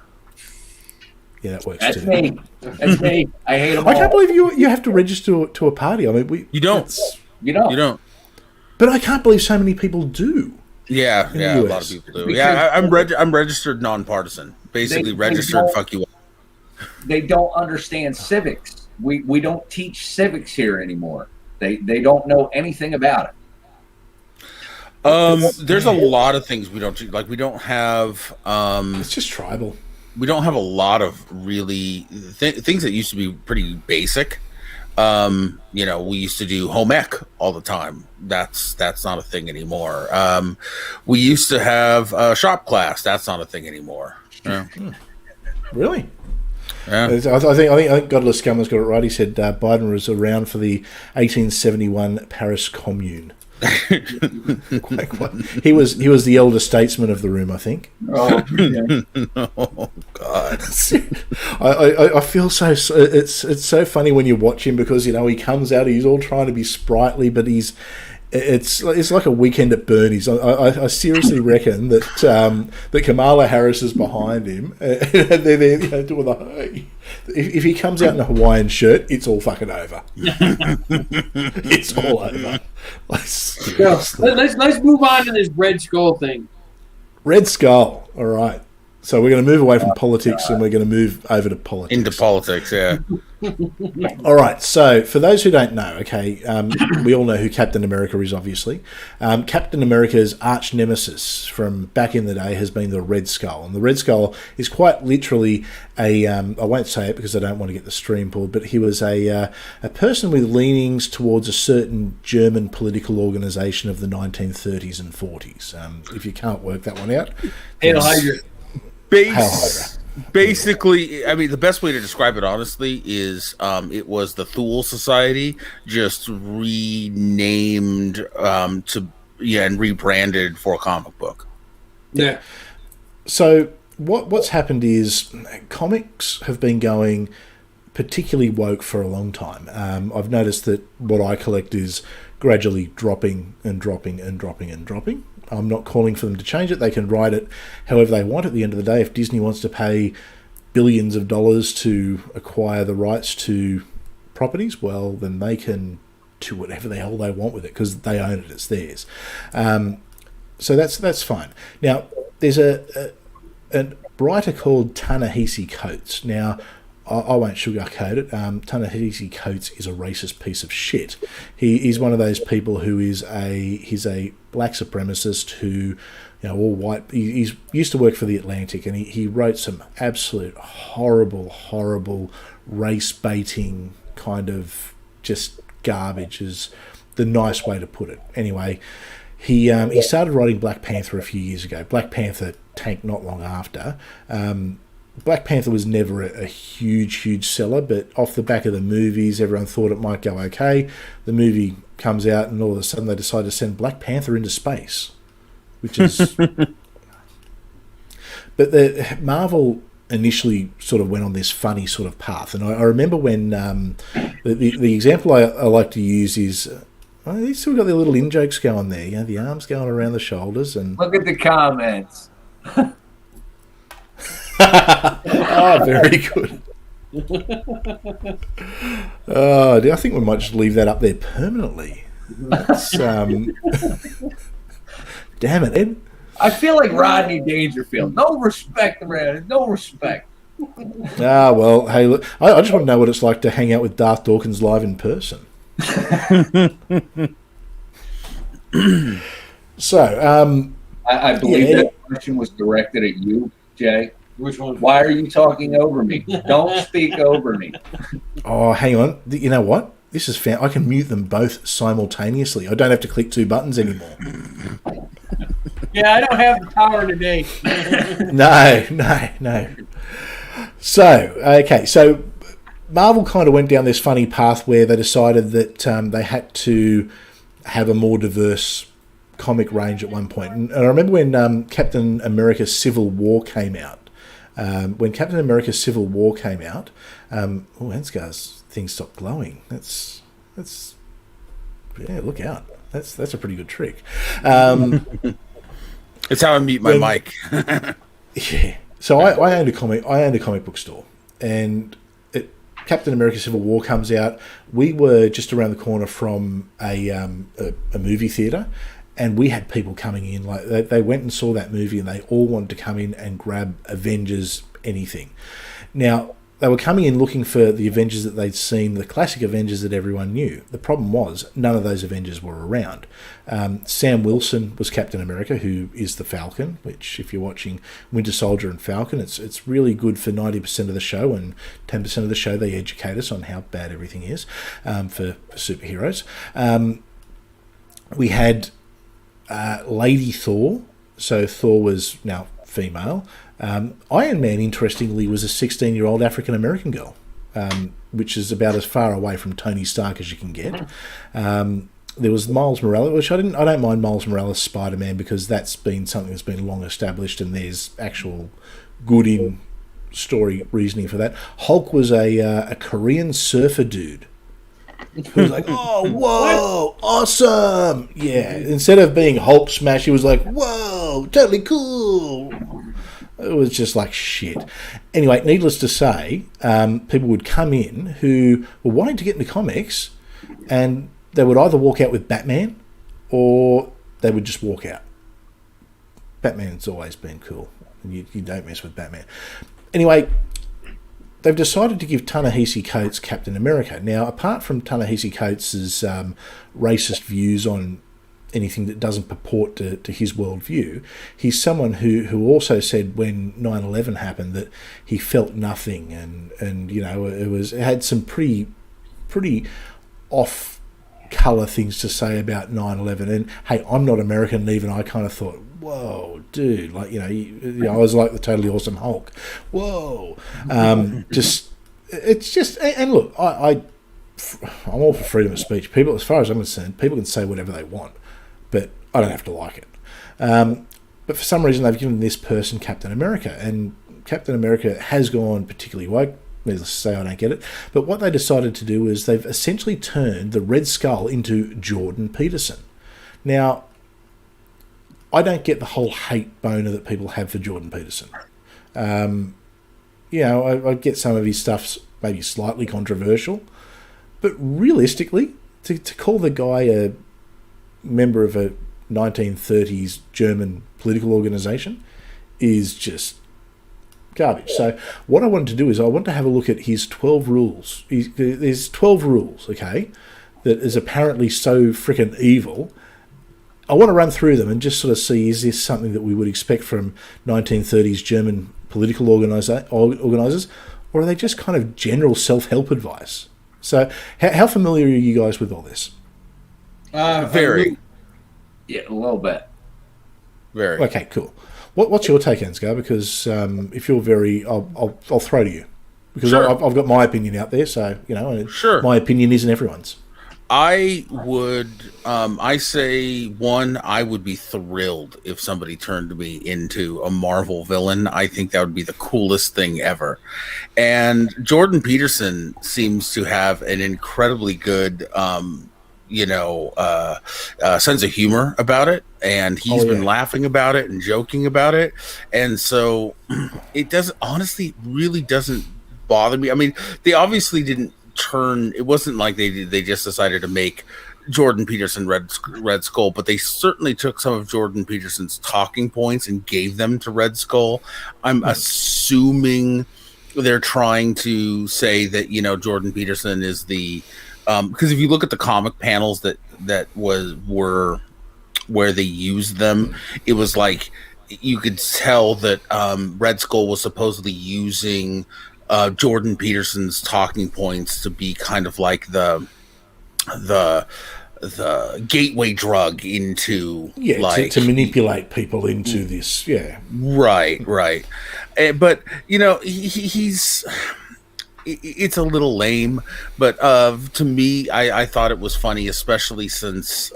Yeah, that works That's too. me. That's me. I hate them all. I can't believe you have to register to a party. I mean, You don't. You don't. You don't. But I can't believe so many people do. Yeah, a lot of people do. Yeah, I'm registered nonpartisan. Basically, registered. Fuck you. They don't understand civics. We don't teach civics here anymore. They don't know anything about it. There's a lot of things we don't do. Like we don't have. It's just tribal. We don't have a lot of really things that used to be pretty basic. We used to do home ec all the time. That's not a thing anymore. We used to have shop class. That's not a thing anymore. Yeah. Really? Yeah. I think Godless Scum has got it right. He said Biden was around for the 1871 Paris Commune. He was the elder statesman of the room, I think. Oh, yeah. Oh God! I feel so. It's so funny when you watch him because he comes out. He's all trying to be sprightly, but it's like a weekend at Bernie's. I seriously reckon that Kamala Harris is behind him. They're doing the. If he comes out in a Hawaiian shirt, it's all fucking over. It's all over. Let's move on to this Red Skull thing. Red Skull. All right. So we're going to move away from politics and we're going to move over to politics. Into politics, yeah. All right. So for those who don't know, okay, we all know who Captain America is, obviously. Captain America's arch nemesis from back in the day has been the Red Skull. And the Red Skull is quite literally I won't say it because I don't want to get the stream pulled, but he was a person with leanings towards a certain German political organisation of the 1930s and 40s. If you can't work that one out. Basically, I mean, the best way to describe it, honestly, is it was the Thule Society, just renamed and rebranded for a comic book. Yeah. So what's happened is comics have been going particularly woke for a long time. I've noticed that what I collect is gradually dropping and dropping and dropping and dropping. I'm not calling for them to change it. They can write it however they want. At the end of the day, if Disney wants to pay billions of dollars to acquire the rights to properties, well, then they can do whatever the hell they want with it because they own it. It's theirs. So that's fine. Now, there's a writer called Ta-Nehisi Coates. Now, I won't sugarcoat it. Ta-Nehisi Coates is a racist piece of shit. He's one of those people who he's a black supremacist who, all white. He's used to work for the Atlantic, and he wrote some absolute horrible race baiting kind of just garbage is the nice way to put it. Anyway, he started writing Black Panther a few years ago. Black Panther tanked not long after. Black Panther was never a huge seller, but off the back of the movies, everyone thought it might go okay. The movie comes out, and all of a sudden they decide to send Black Panther into space, which is... But Marvel initially sort of went on this funny sort of path, and I remember when the example I like to use is... they still got their little in-jokes going there, you know, the arms going around the shoulders. And look at the comments. Oh, very good. Oh, I think we might just leave that up there permanently. That's, damn it, Ed. I feel like Rodney Dangerfield. No respect around it. No respect. Ah, well, hey, look, I just want to know what it's like to hang out with Darth Dawkins live in person. So, I believe that question was directed at you, Jay. Which one? Why are you talking over me? Don't speak over me. Oh, hang on. You know what? This is I can mute them both simultaneously. I don't have to click 2 buttons anymore. Yeah, I don't have the power today. No. So, okay. So, Marvel kind of went down this funny path where they decided that they had to have a more diverse comic range at one point. And I remember when Captain America Civil War came out. Ansgar's thing stopped glowing. That's yeah, look out. That's a pretty good trick. It's how I mute my mic. Yeah. So I owned a comic book store, and Captain America Civil War comes out. We were just around the corner from a movie theater, and we had people coming in. Like they went and saw that movie, and they all wanted to come in and grab Avengers anything. Now, they were coming in looking for the Avengers that they'd seen, the classic Avengers that everyone knew. The problem was none of those Avengers were around. Sam Wilson was Captain America, who is the Falcon, which if you're watching Winter Soldier and Falcon, it's really good for 90% of the show, and 10% of the show they educate us on how bad everything is for superheroes. We had Lady Thor, so Thor was now female. Iron Man, interestingly, was a 16-year-old African-American girl, which is about as far away from Tony Stark as you can get. There was Miles Morales, which I don't mind Miles Morales' Spider-Man, because that's been something that's been long established, and there's actual good in story reasoning for that. Hulk was a Korean surfer dude who was like, oh, whoa, awesome. Yeah, instead of being Hulk smash, he was like, whoa, totally cool. It was just like shit. Anyway, needless to say, people would come in who were wanting to get into comics, and they would either walk out with Batman or they would just walk out. Batman's always been cool, and you don't mess with Batman. Anyway, they've decided to give Ta-Nehisi Coates Captain America. Now, apart from Ta-Nehisi Coates' racist views on anything that doesn't purport to his worldview, he's someone who also said when 9/11 happened that he felt nothing, and you know, it had some pretty off colour things to say about 9/11. And hey, I'm not American, and even I kind of thought, whoa, dude, like, you know, I was like the totally awesome Hulk. Whoa, it's just, and look, I'm all for freedom of speech. People, as far as I'm concerned, people can say whatever they want, but I don't have to like it. But for some reason, they've given this person Captain America, and Captain America has gone particularly woke. Needless to say, I don't get it. But what they decided to do is they've essentially turned the Red Skull into Jordan Peterson. Now, I don't get the whole hate boner that people have for Jordan Peterson. You know, I get some of his stuff's maybe slightly controversial, but realistically, to call the guy a member of a 1930s German political organisation is just garbage. So what I wanted to do is I want to have a look at his 12 rules. There's 12 rules, okay, that is apparently so frickin' evil. I want to run through them and just sort of see, is this something that we would expect from 1930s German political organisers, or are they just kind of general self-help advice? So how familiar are you guys with all this? Very. Yeah, a little bit. Very. Okay, cool. What's your take, Ansgar? Because if you're very, I'll throw to you because Sure. I've got my opinion out there. So Sure. my opinion isn't everyone's. I would, I say one, I would be thrilled if somebody turned me into a Marvel villain. I think that would be the coolest thing ever. And Jordan Peterson seems to have an incredibly good, sense of humor about it. And he's been laughing about it and joking about it. And so it really doesn't bother me. I mean, they obviously didn't it wasn't like they just decided to make Jordan Peterson Red Skull, but they certainly took some of Jordan Peterson's talking points and gave them to Red Skull. I'm assuming they're trying to say that Jordan Peterson is the because if you look at the comic panels that were where they used them, it was like you could tell that Red Skull was supposedly using Jordan Peterson's talking points to be kind of like the gateway drug into to manipulate people into this. Right. But he's it's a little lame, but to me, I thought it was funny, especially since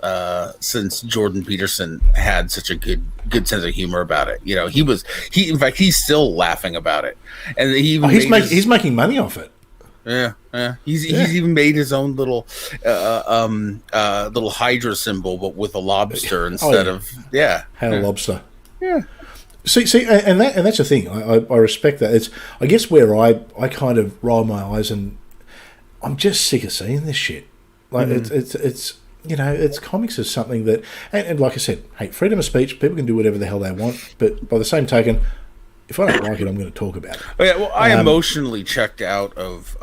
Jordan Peterson had such a good sense of humor about it. In fact, he's still laughing about it, and he's making money off it. Yeah. He's even made his own little Hydra symbol, but with a lobster instead of lobster. Yeah. See, and that's the thing. I respect that. It's I guess where I kind of roll my eyes, and I'm just sick of seeing this shit. Like it's comics is something that, and like I said, hey, freedom of speech. People can do whatever the hell they want, but by the same token, if I don't like it, I'm going to talk about it. Oh, yeah, well, I emotionally checked out of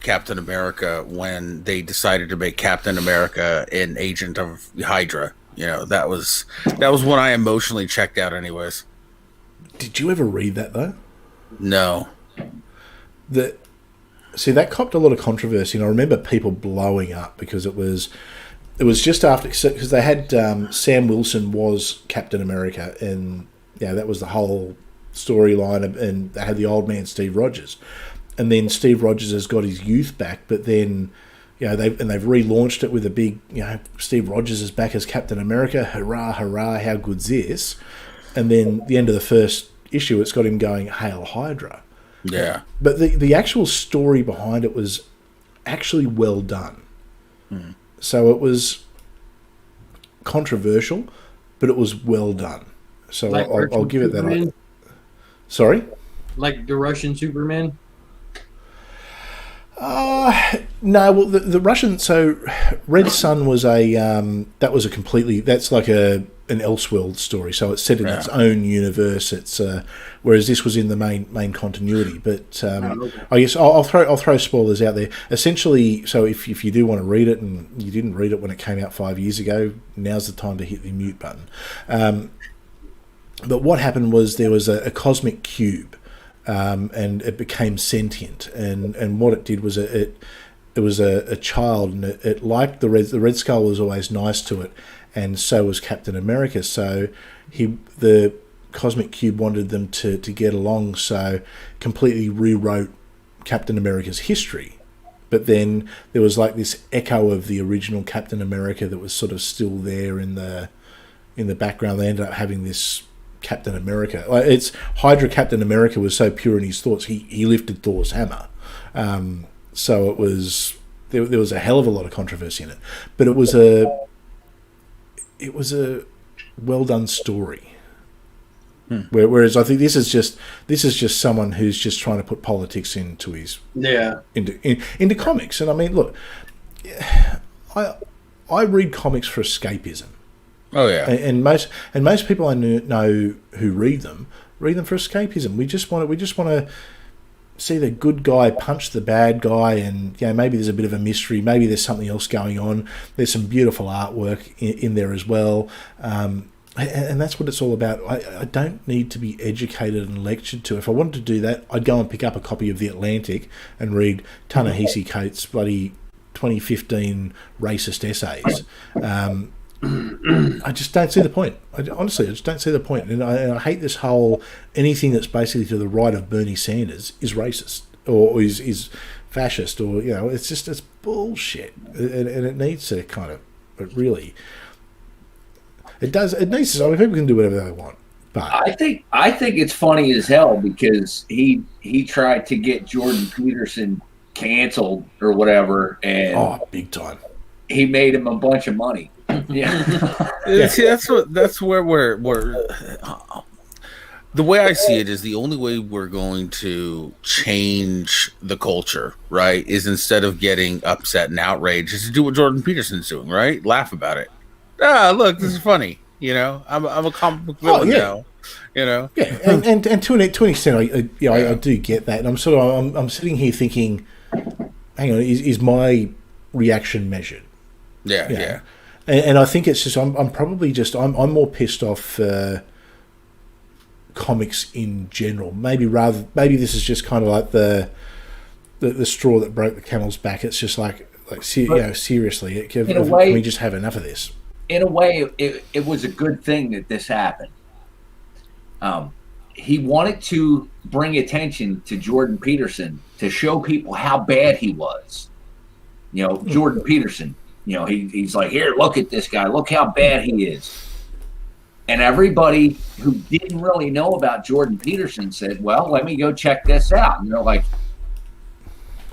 Captain America when they decided to make Captain America an agent of Hydra. That was when I emotionally checked out, anyways. Did you ever read that though? No. That copped a lot of controversy, and I remember people blowing up because it was just after, because they had Sam Wilson was Captain America, and that was the whole storyline, and they had the old man Steve Rogers, and then Steve Rogers has got his youth back, but then they've relaunched it with a big Steve Rogers is back as Captain America, hurrah, how good's this? And then the end of the first issue, it's got him going, Hail Hydra. Yeah. But the actual story behind it was actually well done. So it was controversial, but it was well done. So like I'll give it that. Superman? Sorry? Like the Russian Superman? No, well, the Russian, so Red Sun was that's like an Elseworld story, so it's set in its own universe. It's whereas this was in the main continuity. But I guess I'll throw spoilers out there. Essentially, so if you do want to read it and you didn't read it when it came out 5 years ago, now's the time to hit the mute button. But what happened was there was a cosmic cube. And it became sentient, and what it did was it was a child, and it liked the Red Skull was always nice to it, and so was Captain America. So the cosmic cube wanted them to get along, so completely rewrote Captain America's history. But then there was like this echo of the original Captain America that was sort of still there in the background. They ended up having this Captain America. It's Hydra Captain America was so pure in his thoughts, he lifted Thor's hammer. So it was there was a hell of a lot of controversy in it, but it was a well done story. Whereas I think this is just someone who's just trying to put politics into his into comics. And I mean, look, I read comics for escapism. Oh yeah, and most people I know who read them for escapism. We just want to see the good guy punch the bad guy, and maybe there's a bit of a mystery, maybe there's something else going on. There's some beautiful artwork in there as well, and that's what it's all about. I don't need to be educated and lectured to. If I wanted to do that, I'd go and pick up a copy of The Atlantic and read Ta-Nehisi Coates' bloody 2015 racist essays. I just don't see the point. Honestly, I just don't see the point. And I hate this whole anything that's basically to the right of Bernie Sanders is racist or is fascist, or it's bullshit. And it needs to kind of, it really, it needs to. I mean, people can do whatever they want. But I think it's funny as hell because he tried to get Jordan Peterson canceled or whatever, and big time. He made him a bunch of money. Yeah. See, that's where we're the way I see it is the only way we're going to change the culture, right, is instead of getting upset and outraged, is to do what Jordan Peterson's doing, right? Laugh about it. Look, this is funny. I'm a comic book villain now. Yeah, and to an extent, I do get that, and I'm sitting here thinking, hang on, is my reaction measured? Yeah. And I think it's just I'm probably just I'm more pissed off comics in general. Maybe this is just kind of like the straw that broke the camel's back. It's just seriously, can we just have enough of this? In a way, it was a good thing that this happened. He wanted to bring attention to Jordan Peterson to show people how bad he was. Jordan Peterson. He's like, here, look at this guy. Look how bad he is. And everybody who didn't really know about Jordan Peterson said, well, let me go check this out. And they're like,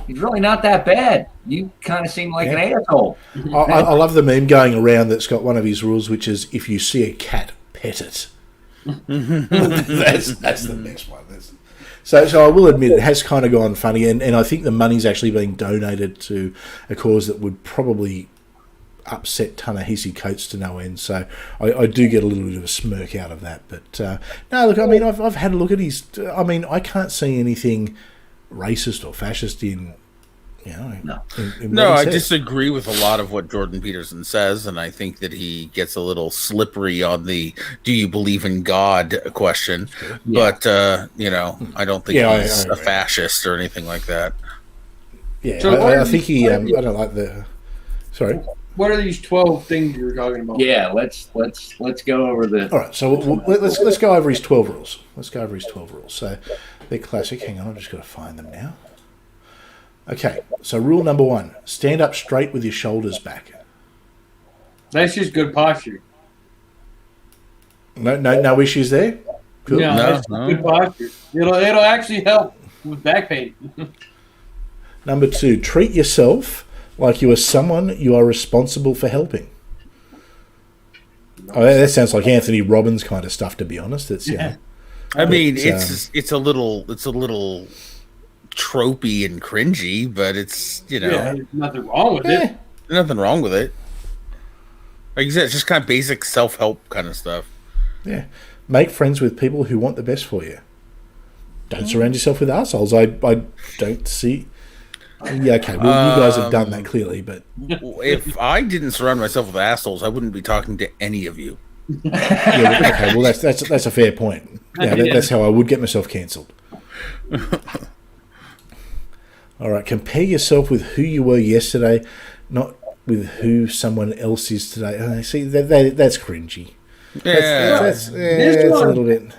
he's really not that bad. You kind of seem like an asshole. I love the meme going around that's got one of his rules, which is if you see a cat, pet it. that's the next one. So I will admit it has kind of gone funny, and I think the money's actually being donated to a cause that would probably upset Ta-Nehisi Coates to no end. So I do get a little bit of a smirk out of that. But no, look, I mean, I've had a look at his. I mean, I can't see anything racist or fascist in. No, I disagree with a lot of what Jordan Peterson says, and I think that he gets a little slippery on the "Do you believe in God?" question. Yeah. But I don't think he's a fascist or anything like that. Yeah, so I think he. I don't like the. Sorry. What are these 12 things you were talking about? Yeah, let's go over the. All right, so let's go over his 12 rules. Let's go over his 12 rules. So they're classic. Hang on, I've just got to find them now. Okay, so rule number 1: stand up straight with your shoulders back. That's just good posture. No issues there. Cool. No, good posture. It'll actually help with back pain. Number 2: treat yourself like you are someone you are responsible for helping. Oh, that sounds like Anthony Robbins kind of stuff, to be honest. It's I mean, it's a little tropey and cringy, but it's there's nothing wrong with it. Nothing wrong with it. Like you said, it's just kind of basic self-help kind of stuff. Yeah, make friends with people who want the best for you. Don't surround yourself with assholes. I don't see. Yeah, okay. Well, you guys have done that clearly, but if I didn't surround myself with assholes, I wouldn't be talking to any of you. Okay. Well, that's a fair point. Yeah, that's how I would get myself cancelled. All right, compare yourself with who you were yesterday, not with who someone else is today. See, that's cringy. Yeah, that's a little bit.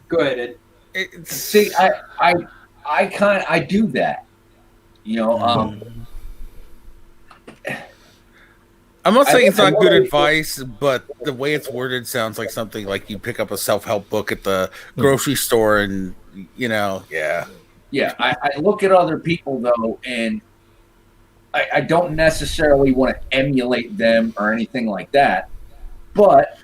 Go ahead, Ed. See, I do that. I'm not saying it's not good advice, but the way it's worded sounds like something like you pick up a self-help book at the grocery store and, yeah. Yeah, I look at other people, though, and I don't necessarily want to emulate them or anything like that, but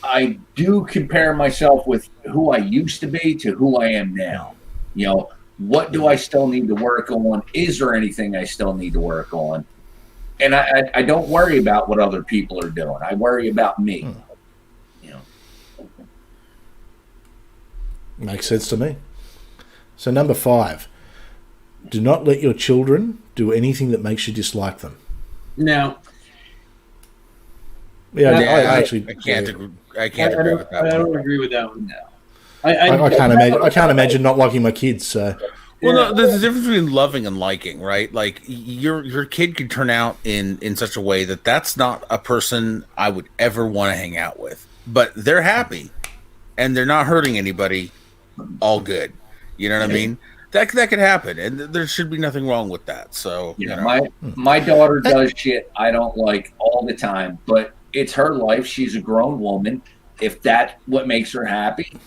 I do compare myself with who I used to be to who I am now. What do I still need to work on? Is there anything I still need to work on? And I don't worry about what other people are doing. I worry about me. Makes sense to me. So number 5, do not let your children do anything that makes you dislike them. No. Yeah, I can't agree with that. I don't agree with that one. No. I can't imagine not liking my kids. So. Well, no, there's a difference between loving and liking, right? Like your kid could turn out in such a way that that's not a person I would ever want to hang out with, but they're happy and they're not hurting anybody. All good, you know what I mean? That could happen, and there should be nothing wrong with that. So, my daughter does shit I don't like all the time, but it's her life. She's a grown woman. If that's what makes her happy,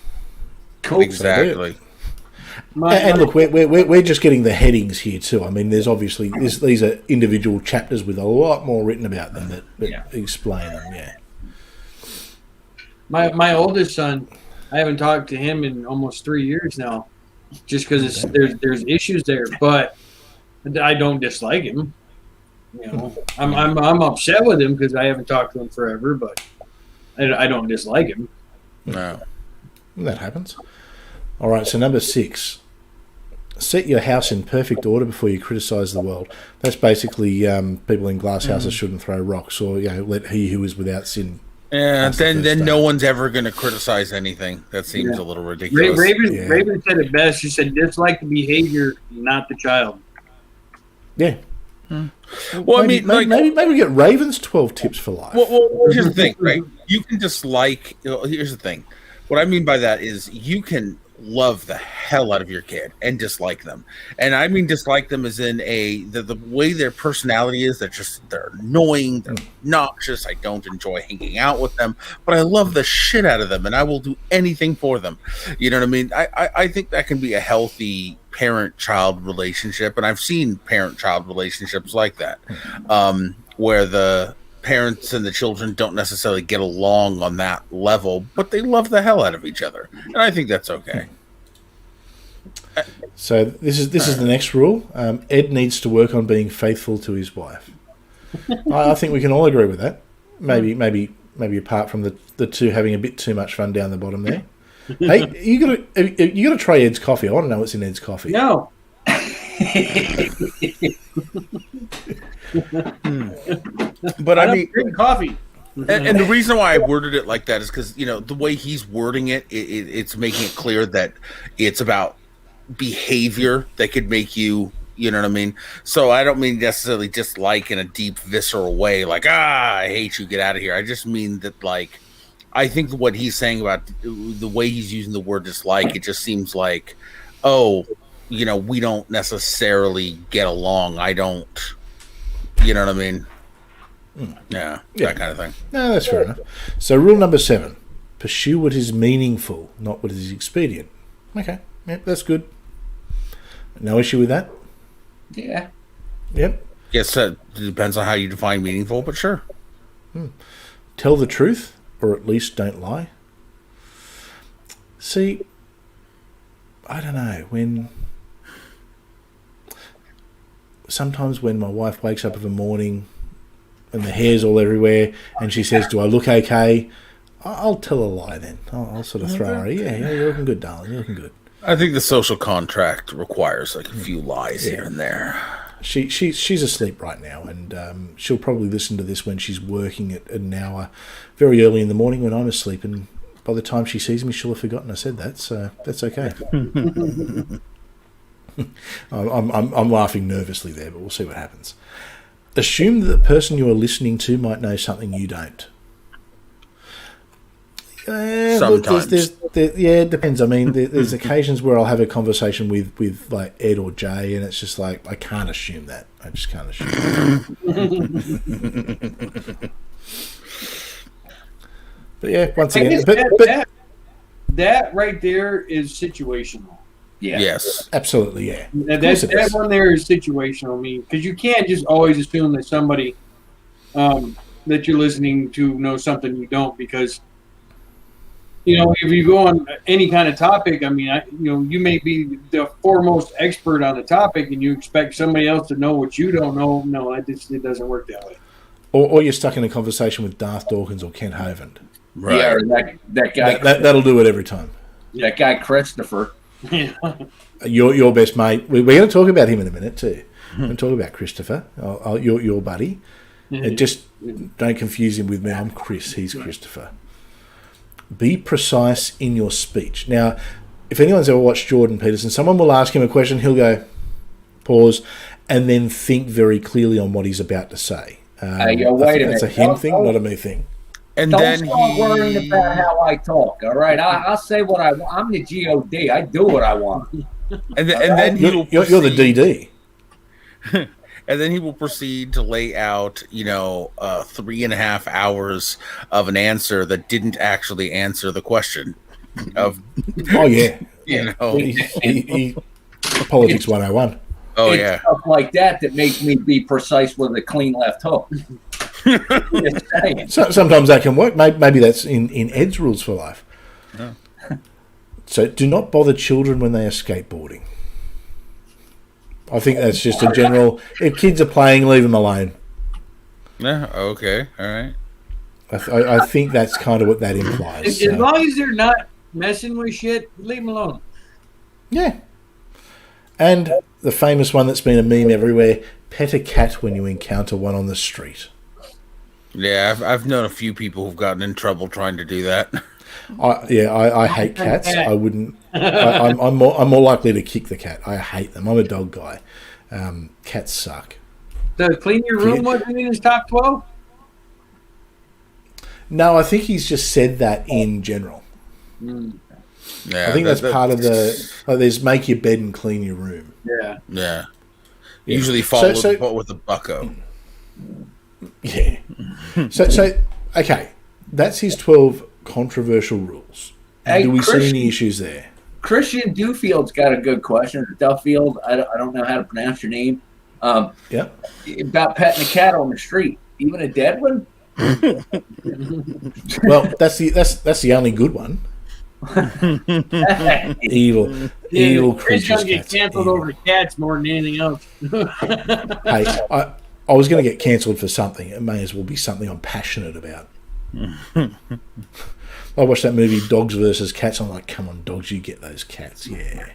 cool. Exactly. And look, we're just getting the headings here too. I mean, there's obviously these are individual chapters with a lot more written about them that explain them. Yeah. My oldest son, I haven't talked to him in almost 3 years now, just because there's issues there. But I don't dislike him. I'm upset with him because I haven't talked to him forever. But I don't dislike him. No, that happens. All right, so number 6. Set your house in perfect order before you criticise the world. That's basically people in glass houses shouldn't throw rocks, or let he who is without sin. Yeah, then no one's ever going to criticize anything. That seems a little ridiculous. Raven said it best. She said, "Dislike the behavior, not the child." Yeah. Well, maybe we get Raven's 12 tips for life. Well, here's the thing, right? You can dislike. Here's the thing. What I mean by that is you can love the hell out of your kid and dislike them, and I mean dislike them as in the way their personality is. They're annoying, they're obnoxious. I don't enjoy hanging out with them, but I love the shit out of them, and I will do anything for them. You know what I mean? I think that can be a healthy parent-child relationship, and I've seen parent-child relationships like that, where the parents and the children don't necessarily get along on that level, but they love the hell out of each other, and I think that's okay. So this is the next rule. Ed needs to work on being faithful to his wife. I think we can all agree with that. Maybe apart from the two having a bit too much fun down the bottom there. Hey, you gotta try Ed's coffee. I want to know what's in Ed's coffee. No. But I mean, drink coffee. And the reason why I worded it like that is because the way he's wording it's making it clear that it's about behavior that could make you, you know what I mean? So I don't mean necessarily dislike in a deep, visceral way, like I hate you, get out of here. I just mean that, like, I think what he's saying about the way he's using the word dislike, it just seems like, we don't necessarily get along. I don't, you know what I mean? Yeah, that kind of thing. No, that's fair enough. So rule number 7, pursue what is meaningful, not what is expedient. Okay, yep, that's good. No issue with that? Yeah. Yep. Yes, it depends on how you define meaningful, but sure. Tell the truth, or at least don't lie. See, I don't know, sometimes when my wife wakes up of a morning and the hair's all everywhere and she says, do I look okay? I'll tell a lie then. I'll sort of throw her, yeah, you're looking good, darling, you're looking good. I think the social contract requires like a few lies here and there. She's asleep right now, and she'll probably listen to this when she's working at an hour very early in the morning when I'm asleep, and by the time she sees me, she'll have forgotten I said that, so that's okay. I'm laughing nervously there, but we'll see what happens. Assume that the person you are listening to might know something you don't. Sometimes. It depends. I mean, there's occasions where I'll have a conversation with like Ed or Jay, and it's just like, I can't assume that. I just can't assume that. But yeah, once again, that right there is situational. Yeah. Yes. Absolutely, yeah. That one there is situational, because you can't just always assume that somebody that you're listening to knows something you don't, because if you go on any kind of topic, I mean, you may be the foremost expert on the topic, and you expect somebody else to know what you don't know. No, it doesn't work that way. Or you're stuck in a conversation with Darth Dawkins or Kent Hovind. Right. Yeah, or that guy. That'll do it every time. That guy Christopher. Your best mate. We're going to talk about him in a minute too. We're going to talk about Christopher, your buddy. Just don't confuse him with me. I'm Chris. He's Christopher. Be precise in your speech. Now, if anyone's ever watched Jordan Peterson, someone will ask him a question, he'll go, pause, and then think very clearly on what he's about to say. Wait a minute. That's a him thing, not a me thing. And Don't then start worrying about how I talk. All right, I'll say what I want. I'm the God. I do what I want. And then You're the DD. And then he will proceed to lay out, 3.5 hours of an answer that didn't actually answer the question. Of Oh yeah, he, politics 101. Oh it's yeah, stuff like that makes me be precise with a clean left hook. Just saying. So, sometimes that can work. Maybe that's in Ed's rules for life. Yeah. So do not bother children when they are skateboarding. I think that's just a general. If kids are playing, leave them alone. Yeah. Okay. All right. I think that's kind of what that implies. As long as they're not messing with shit, leave them alone. Yeah. And the famous one that's been a meme everywhere: pet a cat when you encounter one on the street. Yeah, I've known a few people who've gotten in trouble trying to do that. I hate cats. I wouldn't. I'm more likely to kick the cat. I hate them. I'm a dog guy. Cats suck. The clean your room wasn't in his top 12? No, I think he's just said that in general. Yeah, I think that's part of the. There's make your bed and clean your room. Yeah. Yeah. Usually followed with a bucko. Yeah. So okay, that's his 12 controversial rules. Hey, do we see any issues there? Christian Dufield's got a good question. Duffield, I don't know how to pronounce your name. Yeah. About petting a cat on the street, even a dead one. Well, that's the only good one. evil Chris creatures. gonna get canceled over cats more than anything else. Hey, I was going to get cancelled for something. It may as well be something I'm passionate about. I watched that movie Dogs versus Cats. I'm like, come on, dogs, you get those cats. Yeah.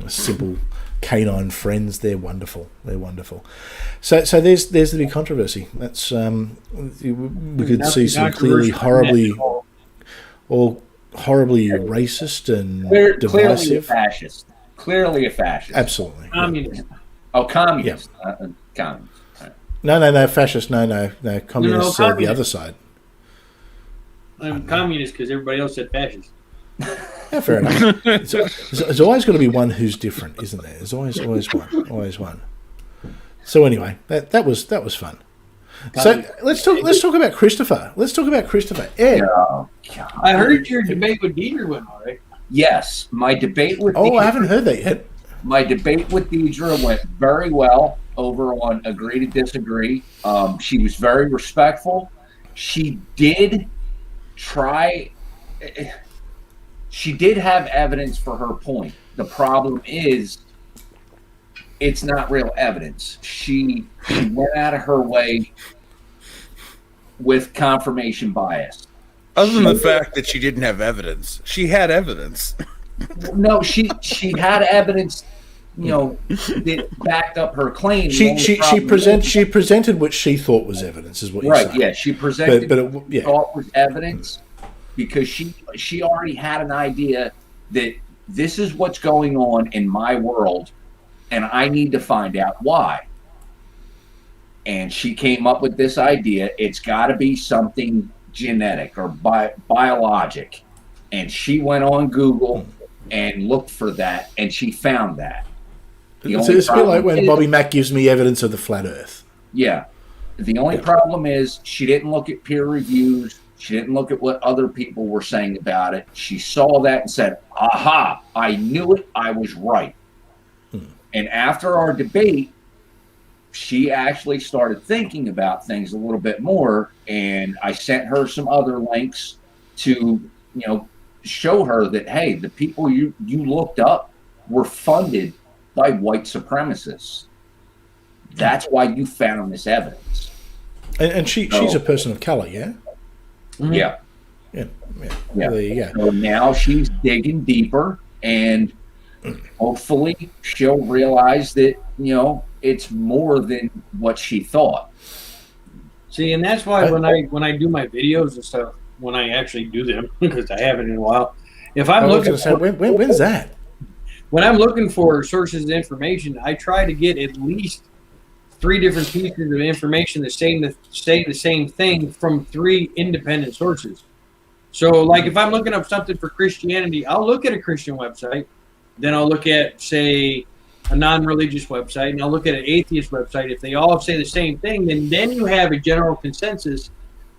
Simple canine friends. They're wonderful. They're wonderful. So there's the big controversy. That's we could see some clearly horribly racist and divisive. Clearly a fascist. Clearly a fascist. Absolutely. Communist. Oh, communist. Yeah. Communist. Right. No, fascist. No. Communists are the other side. I'm communist because everybody else said fascist. Yeah, fair enough. There's always got to be one who's different, isn't there? There's always one. So anyway, that was fun. So let's talk about Christopher. Ed. Oh, I heard your debate with Deidre went all right. Yes, my debate with Deidre, I haven't heard that yet. My debate with Deidre went very well over on Agree to Disagree. She was very respectful. She did have evidence for her point. The problem is it's not real evidence. She went out of her way with confirmation bias. Other than the fact that she didn't have evidence, she had evidence. No, she had evidence, that backed up her claim. She presented what she thought was evidence, is what you're saying. Right? Yeah, she presented what she thought was evidence because she already had an idea that this is what's going on in my world, and I need to find out why. And she came up with this idea. It's got to be something genetic or biologic. And she went on Google and looked for that, and she found that. So it's a bit like when Bobby Mack gives me evidence of the flat Earth. Yeah. The only problem is she didn't look at peer reviews. She didn't look at what other people were saying about it. She saw that and said, aha, I knew it. I was right. And after our debate, she actually started thinking about things a little bit more. And I sent her some other links to, show her that, hey, the people you looked up were funded by white supremacists. That's why you found this evidence. And she's a person of color, yeah? Yeah. Yeah. There you go. So now she's digging deeper, and hopefully she'll realize that, it's more than what she thought. See, and that's why when I do my videos and stuff, when I actually do them, because I haven't in a while, If I'm looking, when's that? When I'm looking for sources of information, I try to get at least 3 different pieces of information that say the same thing from 3 independent sources. So, like, if I'm looking up something for Christianity, I'll look at a Christian website, then I'll look at, say, a non-religious website, and I'll look at an atheist website. If they all say the same thing, then you have a general consensus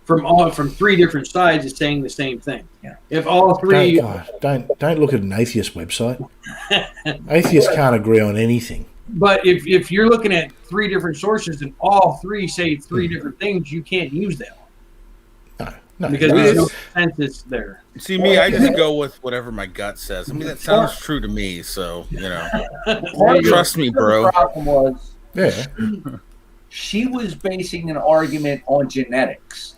from 3 different sides is saying the same thing. Yeah. If all 3 don't look at an atheist website. Atheists can't agree on anything. But if you're looking at 3 different sources and all 3 say 3 different things, you can't use that one. No, because there's no consensus there. See, me, I just go with whatever my gut says. I mean, that sounds true to me, so, trust me, bro. The problem was, yeah, she was basing an argument on genetics,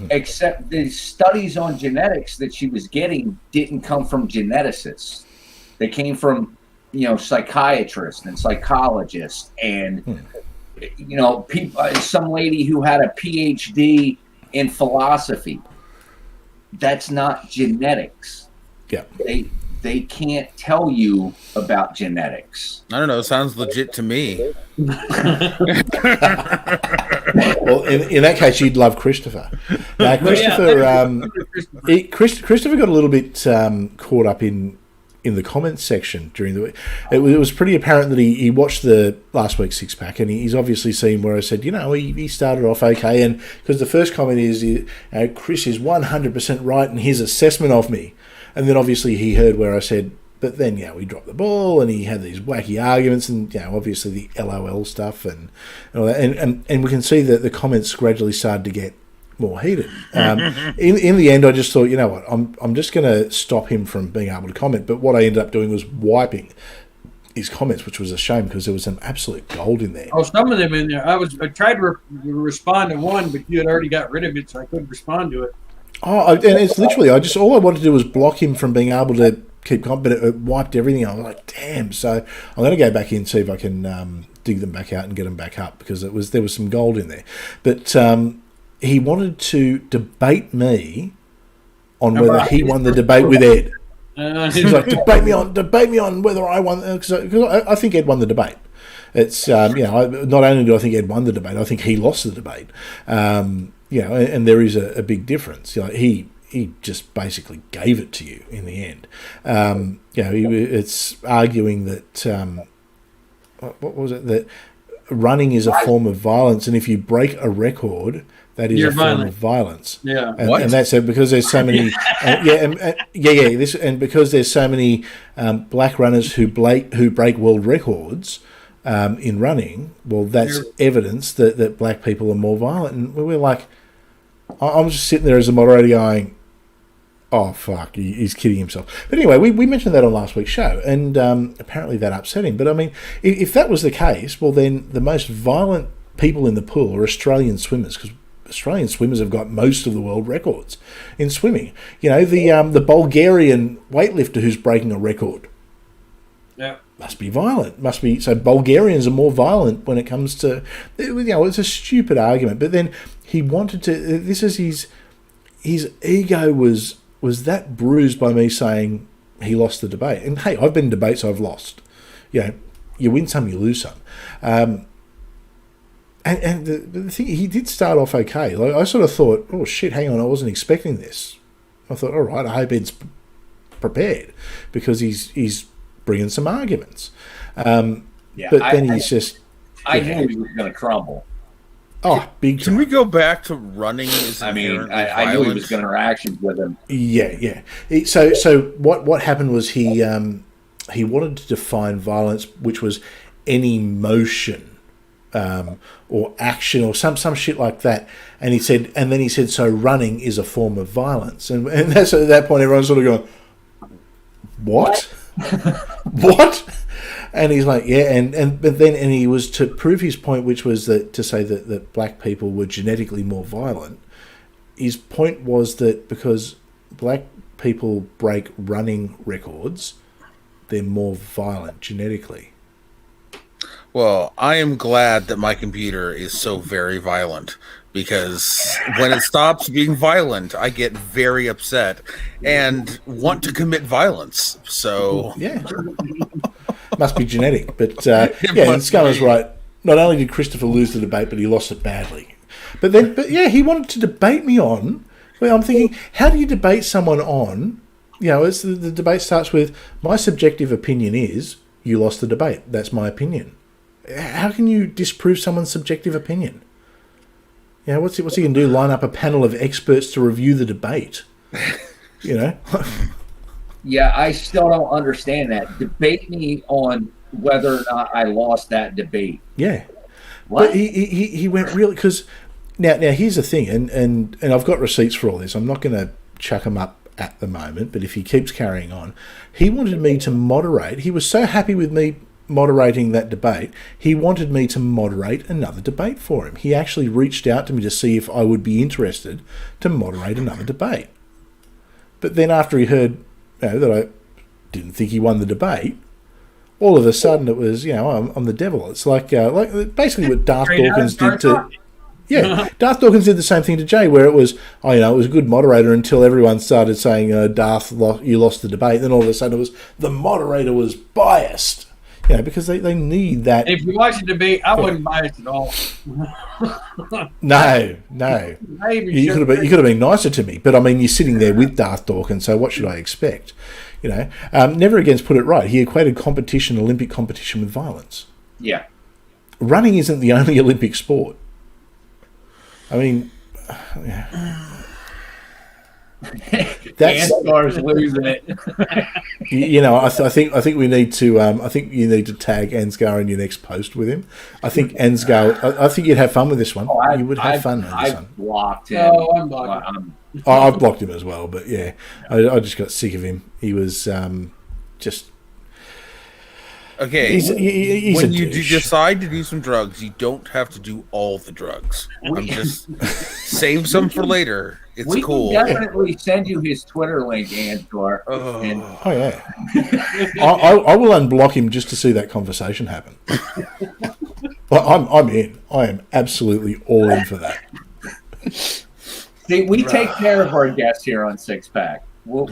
except the studies on genetics that she was getting didn't come from geneticists. They came from, psychiatrists and psychologists and, people, some lady who had a PhD in philosophy. That's not genetics. Yeah. They can't tell you about genetics. I don't know. It sounds legit to me. Well, in that case, you'd love Christopher. Now, Christopher got a little bit caught up in the comments section during the week. It was pretty apparent that he watched the last week's Six Pack, and he's obviously seen where I said, he started off okay, and because the first comment is, Chris is 100% right in his assessment of me, and then obviously he heard where I said, but then we dropped the ball, and he had these wacky arguments, and obviously the LOL stuff and all that, and we can see that the comments gradually started to get more heated. In the end, I just thought, I'm just going to stop him from being able to comment. But what I ended up doing was wiping his comments, which was a shame because there was some absolute gold in there. Oh, some of them in there. I tried to respond to one, but you had already got rid of it, so I couldn't respond to it. Oh, and it's literally, all I wanted to do was block him from being able to keep comment, but it wiped everything. I was like, damn. So I'm going to go back in and see if I can dig them back out and get them back up because there was some gold in there. But he wanted to debate me on whether he won the debate with Ed. He was like, debate me on whether I won, because I think Ed won the debate. It's not only do I think Ed won the debate, I think he lost the debate. And there is a big difference. He just basically gave it to you in the end. It's arguing that what was it, that running is a form of violence, and if you break a record, that is a form of violence. Yeah, and that's it because there's so many. Because there's so many black runners who break world records in running. Well, that's evidence that black people are more violent. And we're like, I'm just sitting there as a moderator going, "Oh fuck, he's kidding himself." But anyway, we mentioned that on last week's show, and apparently that upset him. But I mean, if that was the case, well, then the most violent people in the pool are Australian swimmers because Australian swimmers have got most of the world records in swimming. The Bulgarian weightlifter who's breaking a record must be violent. So Bulgarians are more violent when it comes to, it's a stupid argument. But then he wanted to. This is his ego was that bruised by me saying he lost the debate. And hey, I've been in debates I've lost. You win some, you lose some. And the thing, he did start off okay. Like, I sort of thought, oh shit, hang on, I wasn't expecting this. I thought, all right, I hope Ed's prepared because he's bringing some arguments. But then he's just. I knew he was going to crumble. Oh, big time. Can we go back to running? I knew he was going to reaction with him. Yeah. So what happened was he wanted to define violence, which was any motion. Or action or some shit like that, and he said, so running is a form of violence, and that's at that point everyone's sort of going, what? What? And he's like, yeah, but then he was to prove his point, which was to say that black people were genetically more violent. His point was that because black people break running records, they're more violent genetically. Well, I am glad that my computer is so very violent, because when it stops being violent, I get very upset and want to commit violence. So yeah, must be genetic. But and Scummer's right. Not only did Christopher lose the debate, but he lost it badly. But he wanted to debate me on. Well, I'm thinking, how do you debate someone on? It's the debate starts with, my subjective opinion is you lost the debate. That's my opinion. How can you disprove someone's subjective opinion? What's he going to do? Line up a panel of experts to review the debate? Yeah, I still don't understand that. Debate me on whether or not I lost that debate. Yeah. What? But he went really, because now here's the thing, and I've got receipts for all this. I'm not going to chuck them up at the moment, but if he keeps carrying on, he wanted me to moderate. He was so happy with me moderating that debate, he wanted me to moderate another debate for him. He actually reached out to me to see if I would be interested to moderate another debate. But then after he heard that I didn't think he won the debate, all of a sudden it was, I'm the devil. It's like basically what Darth Dawkins did to... Yeah, Darth Dawkins did the same thing to Jay, where it was, it was a good moderator until everyone started saying, Darth, you lost the debate. Then all of a sudden it was, the moderator was biased. Because they need that. If you watch the debate, I wasn't biased at all. No. You could have been nicer to me. But, you're sitting there with Darth Dawkins, so what should I expect? Never Against put it right. He equated Olympic competition with violence. Yeah. Running isn't the only Olympic sport. Ansgar's losing it. I think we need to. I think you need to tag Ansgar in your next post with him. I think Ansgar. I think you'd have fun with this one. You would have fun with this one. I've blocked him. Oh, I'm blocked. I've blocked him as well. But yeah, I just got sick of him. He was just. Okay, he's when you decide to do some drugs, you don't have to do all the drugs. I'm just save some for later. It's cool. We can definitely send you his Twitter link, Ansgar. Oh yeah. I will unblock him just to see that conversation happen. I'm in. I am absolutely all in for that. See, we take care of our guests here on Six Pack. We'll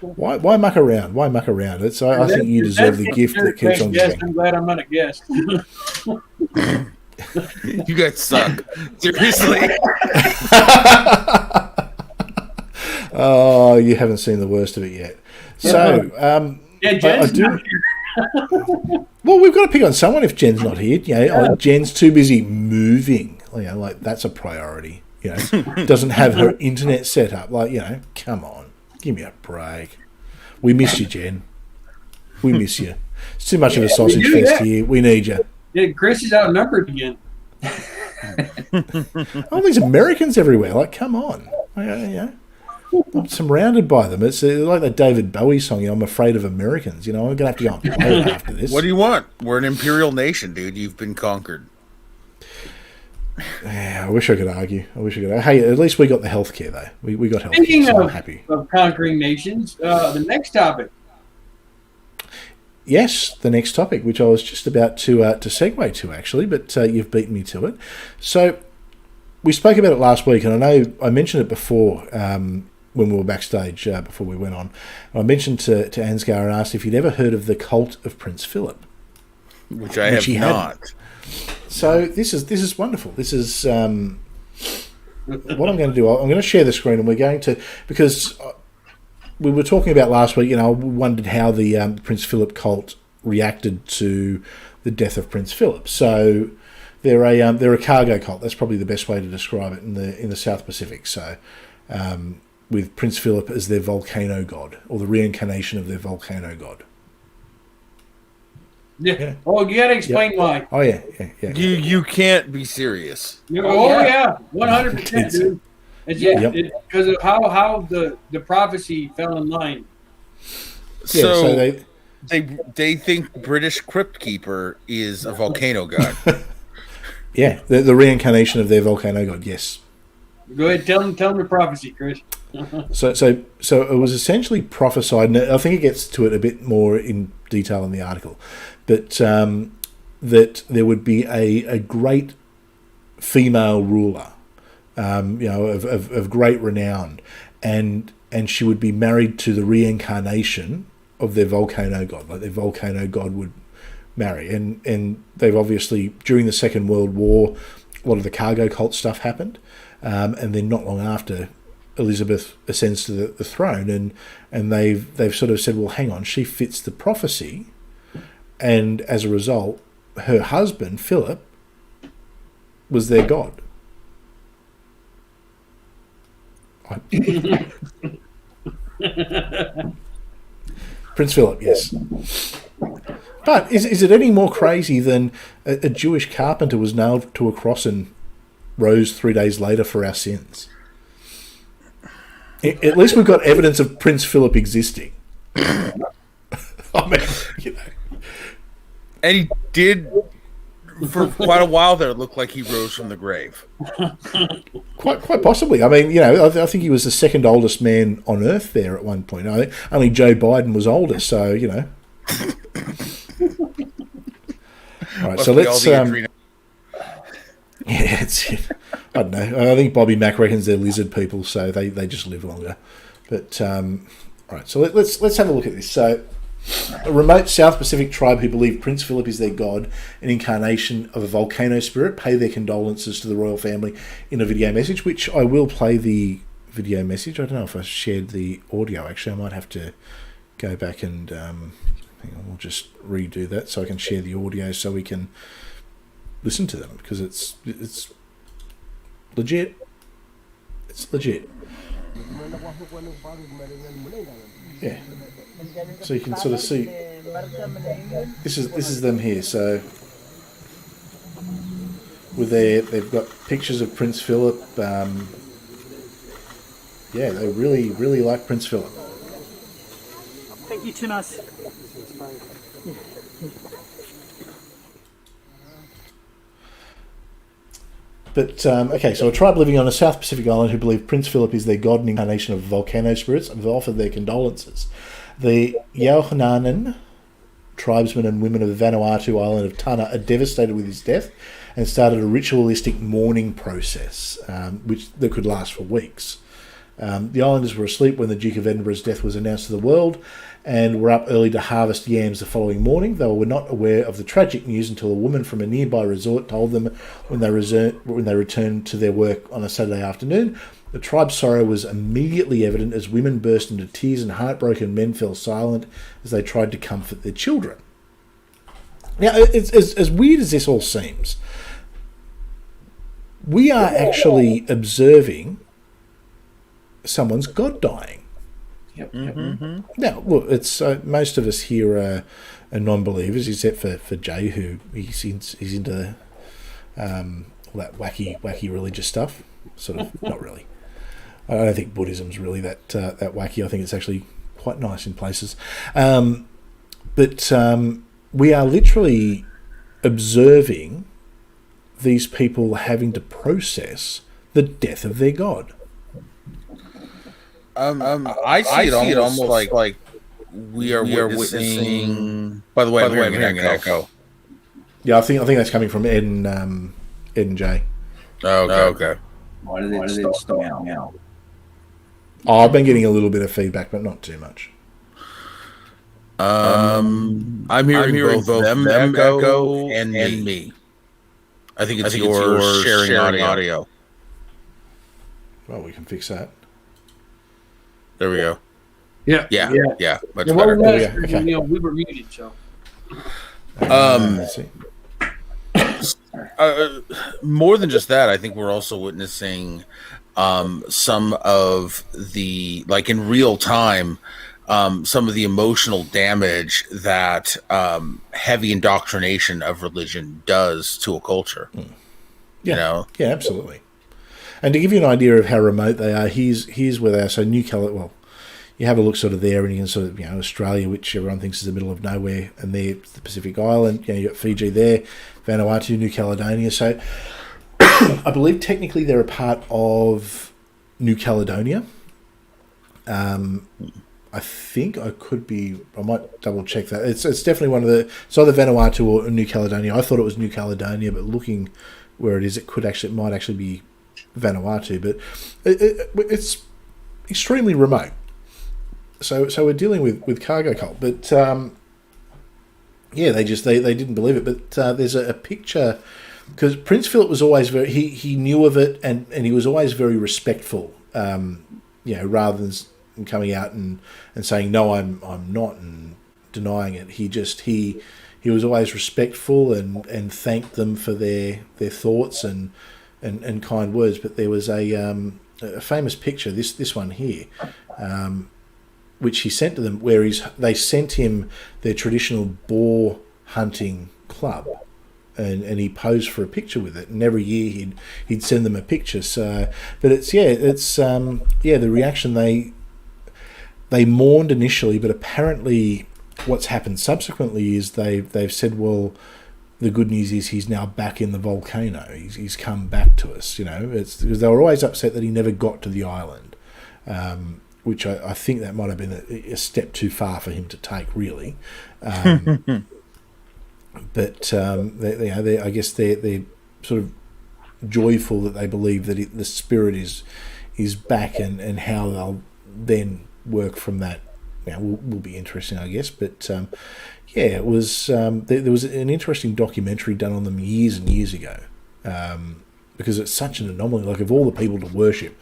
Why muck around? Why muck around? I think you deserve the gift that keeps on giving. I'm glad I'm not a guest. You guys suck. Seriously. Oh, you haven't seen the worst of it yet. So, Jen's not here. Well, we've got to pick on someone if Jen's not here. Jen's too busy moving. That's a priority. Doesn't have her internet set up. Come on, give me a break. We miss you, Jen. We miss you. It's too much of a sausage fest here. We need you. Yeah, Chris is outnumbered again. All these Americans everywhere. Come on. I'm surrounded by them. It's like that David Bowie song, I'm afraid of Americans. I'm going to have to go and play it after this. What do you want? We're an imperial nation, dude. You've been conquered. Yeah, I wish I could argue. Hey, at least we got the healthcare, though. We got healthcare, Speaking so I'm happy. of conquering nations, the next topic. Yes, the next topic, which I was just about to segue to, actually, but you've beaten me to it. So we spoke about it last week, and I know I mentioned it before when we were backstage, before we went on. I mentioned to Ansgar and asked if he'd ever heard of the cult of Prince Philip. Which I have not. So this is wonderful. This is what I'm going to do. I'm going to share the screen, and we're going to, because we were talking about last week. We wondered how the Prince Philip cult reacted to the death of Prince Philip. So they're a cargo cult. That's probably the best way to describe it in the South Pacific. So with Prince Philip as their volcano god, or the reincarnation of their volcano god. Yeah. Oh, you gotta explain why. Oh yeah. You can't be serious. 100%, dude. Because of how the prophecy fell in line. So they think British Crypt Keeper is a volcano god. Yeah, the reincarnation of their volcano god. Yes. Go ahead, tell them the prophecy, Chris. So it was essentially prophesied, and I think it gets to it a bit more in detail in the article, but that there would be a great female ruler, of great renown, and she would be married to the reincarnation of their volcano god, like their volcano god would marry. And they've obviously, during the Second World War, a lot of the cargo cult stuff happened, and then not long after, Elizabeth ascends to the throne, and they've sort of said, well, hang on, she fits the prophecy, and as a result, her husband Philip was their god. Prince Philip, yes. But is it any more crazy than a Jewish carpenter was nailed to a cross and rose 3 days later for our sins? At least we've got evidence of Prince Philip existing. I mean, And he did, for quite a while there, look like he rose from the grave. Quite possibly. I mean, I think he was the second oldest man on Earth there at one point. I think only Joe Biden was older, so, All right, so let's... yeah, it's... I don't know. I think Bobby Mack reckons they're lizard people, so they just live longer. But, all right, so let's have a look at this. So, a remote South Pacific tribe who believe Prince Philip is their god, an incarnation of a volcano spirit, pay their condolences to the royal family in a video message, which I will play the video message. I don't know if I shared the audio, actually. I might have to go back and... hang on, we'll just redo that so I can share the audio so we can listen to them, because it's legit. It's legit. Yeah. So you can sort of see. This is them here. So they've got pictures of Prince Philip. Yeah, they really like Prince Philip. Thank you, Tunas. But, okay, so a tribe living on a South Pacific island who believe Prince Philip is their god and incarnation of volcano spirits have offered their condolences. The Yaohananan tribesmen and women of the Vanuatu island of Tana are devastated with his death and started a ritualistic mourning process, that could last for weeks. The islanders were asleep when the Duke of Edinburgh's death was announced to the world, and were up early to harvest yams the following morning. They were not aware of the tragic news until a woman from a nearby resort told them when they returned to their work on a Saturday afternoon. The tribe's sorrow was immediately evident as women burst into tears and heartbroken men fell silent as they tried to comfort their children. Now, it's as weird as this all seems, we are actually observing someone's god dying. Yep. Mm-hmm. Now, look, it's most of us here are non-believers, except for Jay, who he's into all that wacky religious stuff. Sort of, not really. I don't think Buddhism's really that wacky. I think it's actually quite nice in places. But we are literally observing these people having to process the death of their god. I see it almost like we are witnessing. By the way, I'm hearing an echo. Yeah, I think that's coming from Ed and Jay. Oh, okay. Why did it stop now? Oh, I've been getting a little bit of feedback, but not too much. I'm hearing both them echo and me. I think it's yours sharing audio. Well, we can fix that. There we go. Yeah. Much better. Okay. We were muted, so. Let's see. More than just that, I think we're also witnessing some of the, like in real time, some of the emotional damage that heavy indoctrination of religion does to a culture. Yeah, yeah, absolutely. And to give you an idea of how remote they are, here's where they are. So New Caledonia, well, you have a look sort of there, and you can sort of, Australia, which everyone thinks is the middle of nowhere, and there, the Pacific Island. You got Fiji there, Vanuatu, New Caledonia. So I believe technically they're a part of New Caledonia, I think I could be. I might double check that. It's definitely one of the. It's either Vanuatu or New Caledonia. I thought it was New Caledonia, but looking where it is, it might actually be Vanuatu. But it's extremely remote. So we're dealing with cargo cult, but yeah, they didn't believe it. But there's a picture, because Prince Philip was always he knew of it, and he was always very respectful. Rather than coming out and saying no, I'm not, and denying it. He was always respectful and thanked them for their thoughts and kind words. But there was a famous picture, this one here, which he sent to them, where they sent him their traditional boar hunting club, and he posed for a picture with it. And every year he'd send them a picture. So, but the reaction, they mourned initially, but apparently what's happened subsequently is they've said, well, the good news is he's now back in the volcano. He's come back to us. It's because they were always upset that he never got to the island. Which I think that might have been a step too far for him to take, really. But I guess they're sort of joyful that they believe that the spirit is back, and how they'll then work from that. Will be interesting, I guess. But it was there was an interesting documentary done on them years and years ago, because it's such an anomaly. Like, of all the people to worship,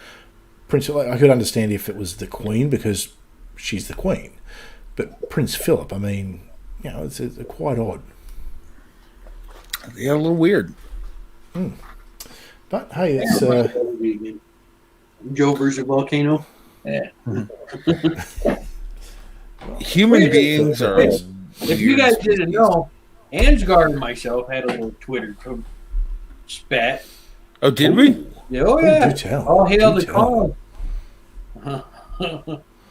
Prince, I could understand if it was the Queen, because she's the Queen, but Prince Philip, I mean, it's quite odd. Yeah, a little weird. But hey, it's Joe versus volcano. Yeah. Human beings are. If you guys didn't know, Ansgar and myself had a little Twitter spat. Oh, did we? Oh yeah. Do tell. All hail the Kong.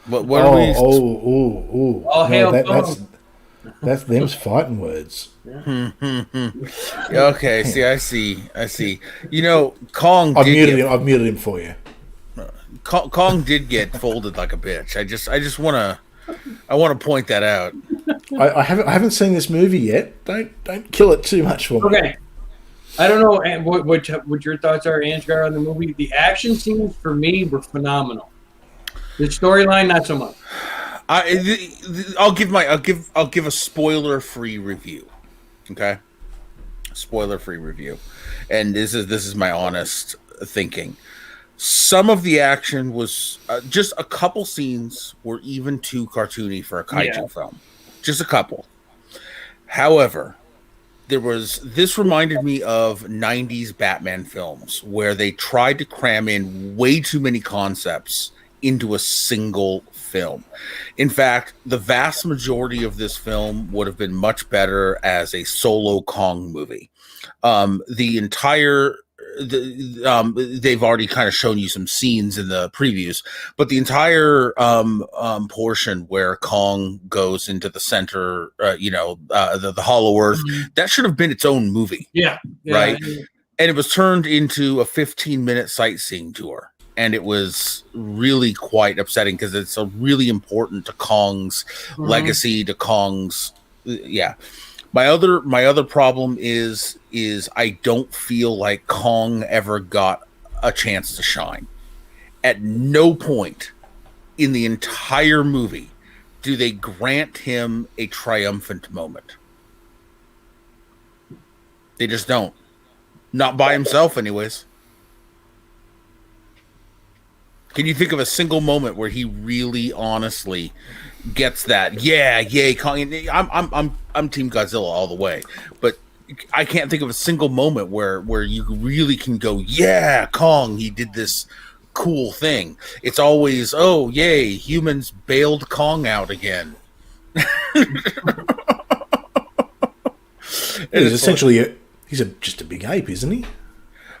What are we? All hail Kong. That's them's fighting words. Okay, I see. Kong. I've muted him for you. Kong did get folded like a bitch. I want to point that out. I haven't seen this movie yet. Don't kill it too much for me. Okay. I don't know what your thoughts are, Ansgar, on the movie. The action scenes for me were phenomenal. The storyline, not so much. I'll give a spoiler-free review. Okay, spoiler-free review, and this is my honest thinking. Some of the action was just a couple scenes were even too cartoony for a kaiju film. Just a couple. However, this reminded me of 90s Batman films where they tried to cram in way too many concepts into a single film. In fact, the vast majority of this film would have been much better as a solo Kong movie. They've already kind of shown you some scenes in the previews, but the entire portion where Kong goes into the center, the Hollow Earth, that should have been its own movie. Yeah. Right. And it was turned into a 15-minute sightseeing tour. And it was really quite upsetting because it's really important to Kong's legacy, to Kong's, My other problem is I don't feel like Kong ever got a chance to shine. At no point in the entire movie do they grant him a triumphant moment. They just don't. Not by himself, anyways. Can you think of a single moment where he really, honestly gets that? Yeah, yay, Kong. I'm Team Godzilla all the way, but I can't think of a single moment where you really can go, yeah, Kong, he did this cool thing. It's always, oh, yay, humans bailed Kong out again. He's essentially he's just a big ape, isn't he?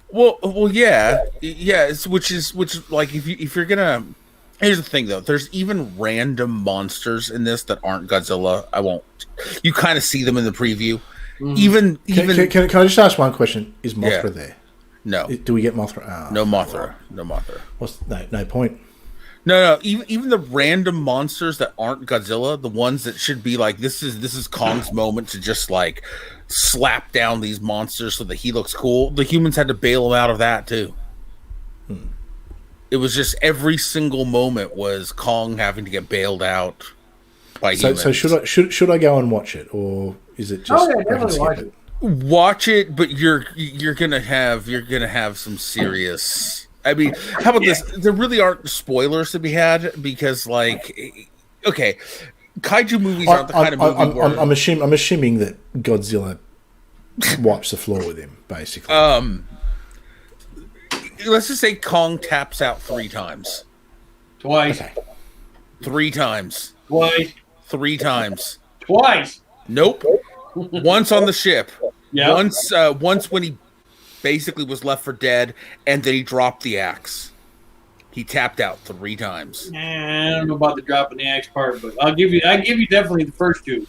Well, yeah. Which is like if you're gonna. Here's the thing, though. There's even random monsters in this that aren't Godzilla. I won't. You kind of see them in the preview. Even can I just ask one question? Is Mothra there? No. Do we get Mothra? No Mothra. No Mothra. What's no point? No. Even the random monsters that aren't Godzilla, the ones that should be like, this is Kong's moment to just like slap down these monsters so that he looks cool. The humans had to bail him out of that too. It was just every single moment was Kong having to get bailed out by humans. So should I go and watch it, or is it just? Oh yeah, definitely watch it. Watch it, but you're gonna have some serious. I mean, how about this? There really aren't spoilers to be had because, like, okay, kaiju movies aren't the kind of movie where I'm assuming that Godzilla wipes the floor with him, basically. Let's just say Kong taps out 3 times. Twice. Okay. 3 times. Twice. 3 times. Twice. Nope. Once on the ship. Yeah. Once when he basically was left for dead, and then he dropped the axe. He tapped out 3 times. I don't know about the dropping the axe part, but I give you definitely the first 2.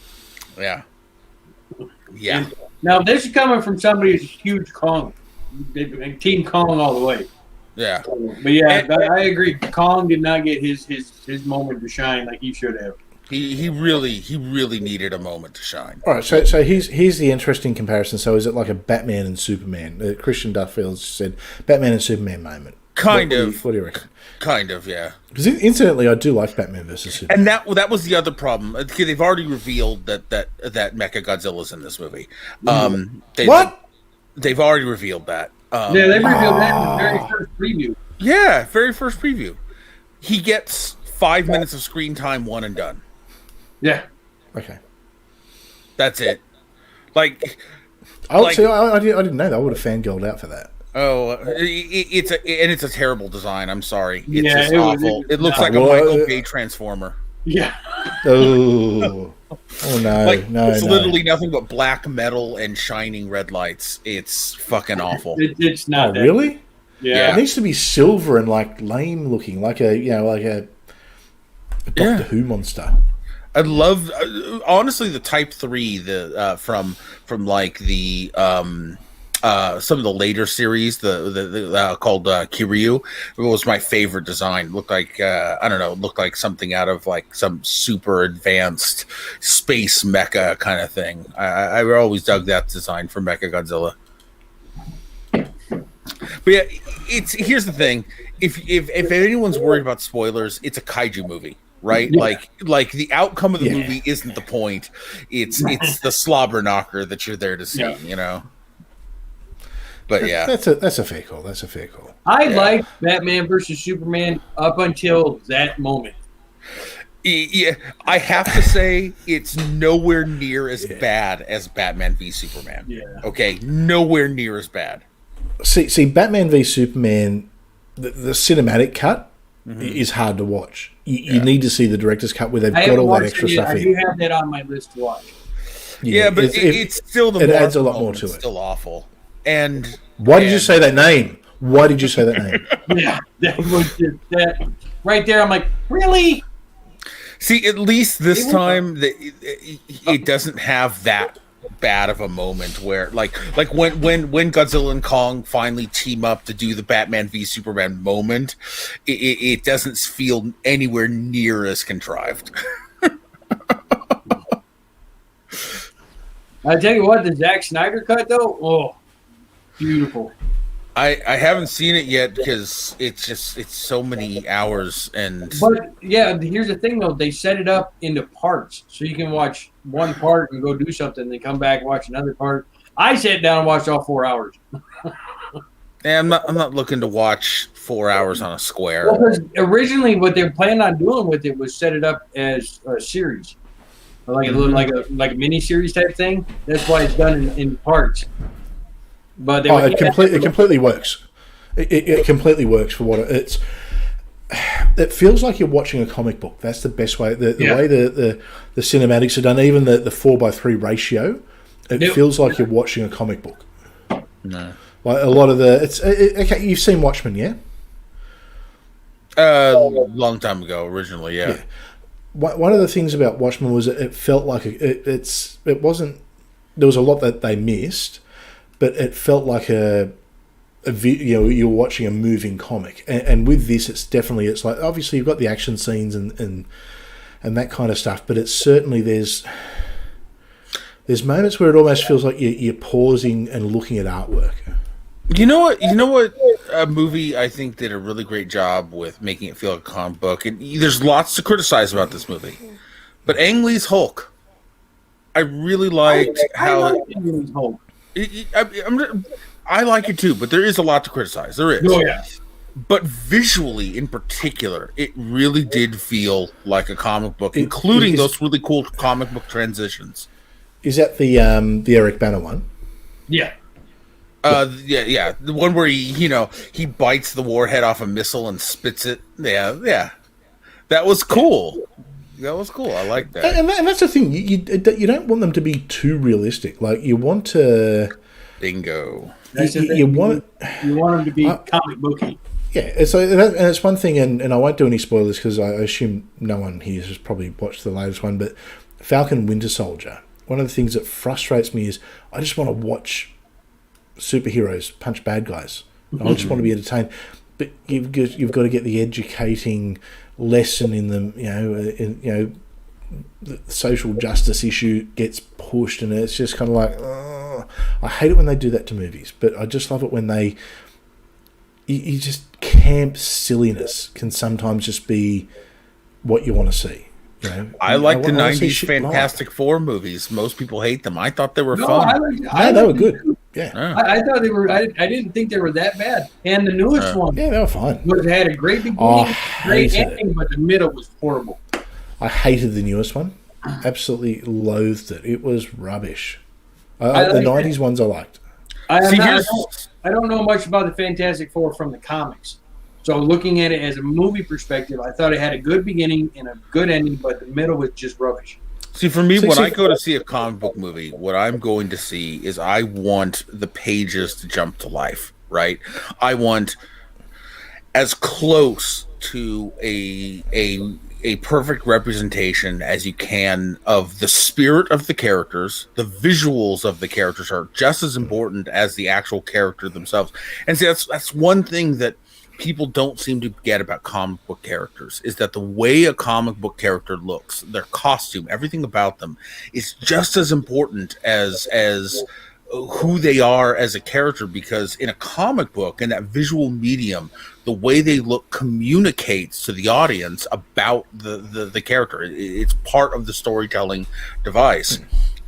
Yeah. And now this is coming from somebody who's a huge Kong. Team Kong all the way. Yeah. But yeah, I agree. Kong did not get his moment to shine like he should have. He really needed a moment to shine. All right, so here's the interesting comparison. So is it like a Batman and Superman? Christian Duffield said Batman and Superman moment. Kind of. What do you reckon? Kind of, yeah. Because incidentally, I do like Batman versus Superman. And that was the other problem. They've already revealed that Mecha Godzilla's in this movie. What? They've already revealed that. Yeah, they revealed that in the very first preview. Yeah, very first preview. He gets 5 minutes of screen time, one and done. Yeah. Okay. That's it. Like, I didn't know that. I would have fangirled out for that. Oh, it's a terrible design. I'm sorry. It's Yeah, just awful. It looks like a Michael Bay Transformer. Yeah. Oh no, Like, no, it's no. literally nothing but black metal and shining red lights. It's fucking awful. It's not. Oh, that really? good. Yeah. It needs to be silver and like lame looking, like a Doctor Who monster. I love, honestly, the Type 3, from like the some of the later series, the called Kiryu. It was my favorite design. Looked like looked like something out of like some super advanced space mecha kind of thing. I always dug that design for Mecha Godzilla. But yeah, here's the thing: if anyone's worried about spoilers, it's a kaiju movie. Right, Yeah. like the outcome of the movie isn't the point. It's the slobber knocker that you're there to see, you know. But yeah, That's a fair call. That's a fair call. I liked Batman versus Superman up until that moment. Yeah, I have to say it's nowhere near as bad as Batman v Superman. Yeah. Okay, nowhere near as bad. See, Batman v Superman, the cinematic cut is hard to watch. You need to see the director's cut where they've got all that extra stuff I in. do have that on my list to watch. Yeah, but it's still the it Marvel adds a lot more moment's to it. Still awful. And Why did you say that name? Why did you say that name? Yeah, that was just that right there. I'm like, really? See, at least this time it doesn't have that bad of a moment where like when Godzilla and Kong finally team up to do the Batman v Superman moment, it doesn't feel anywhere near as contrived. I tell you what, the Zack Snyder cut though, oh, beautiful. I haven't seen it yet because it's so many hours and. But yeah, here's the thing though, they set it up into parts, so you can watch one part and go do something, then come back and watch another part. I sat down and watched all 4 hours. Yeah, I'm not looking to watch 4 hours on a square. Well, because originally what they were planning on doing with it was set it up as a series, like a mini series type thing. That's why it's done in parts. But they it completely works. It completely works for what it's. It feels like you're watching a comic book. That's the best way. The way the cinematics are done, even the 4:3 ratio, it feels like you're watching a comic book. No. Like a lot of okay. You've seen Watchmen, yeah? Long time ago, originally, yeah. One of the things about Watchmen was it felt like it wasn't. There was a lot that they missed, but it felt like a you're watching a moving comic, and with this, it's like obviously you've got the action scenes and that kind of stuff, but it's certainly there's moments where it almost feels like you're pausing and looking at artwork. You know what? A movie I think did a really great job with making it feel like a comic book. And there's lots to criticize about this movie, but Ang Lee's Hulk, I really liked how. I like Ang Lee's Hulk. I like it too, but there is a lot to criticize. There is. Oh yeah. But visually, in particular, it really did feel like a comic book, including those really cool comic book transitions. Is that the Eric Bana one? Yeah. Yeah. The one where he bites the warhead off a missile and spits it. Yeah. That was cool. I like that. And that's the thing. You don't want them to be too realistic. Like, you want to... Bingo. You want them to be comic booky. Yeah, so and it's one thing, and I won't do any spoilers because I assume no one here has probably watched the latest one, but Falcon Winter Soldier, one of the things that frustrates me is I just want to watch superheroes punch bad guys. I just want to be entertained. But you've got to get the educating lesson in them, the social justice issue gets pushed, and it's just kind of like, I hate it when they do that to movies, but I just love it when you just camp silliness can sometimes just be what you want to see. I like the 90s Fantastic Four movies. Most people hate them. I thought they were fun. They were good. Yeah. I thought they were. I didn't think they were that bad. And the newest one, yeah, they were fine. Had a great beginning, great ending, but the middle was horrible. I hated the newest one. Absolutely loathed it. It was rubbish. The 90s ones I liked. I don't know much about the Fantastic Four from the comics. So looking at it as a movie perspective, I thought it had a good beginning and a good ending, but the middle was just rubbish. See, for me, when I go to see a comic book movie, what I'm going to see is I want the pages to jump to life, right? I want as close to a perfect representation as you can of the spirit of the characters. The visuals of the characters are just as important as the actual character themselves. And see, that's one thing that people don't seem to get about comic book characters, is that the way a comic book character looks, their costume, everything about them is just as important as who they are as a character, because in a comic book, in that visual medium, the way they look communicates to the audience about the character. It's part of the storytelling device.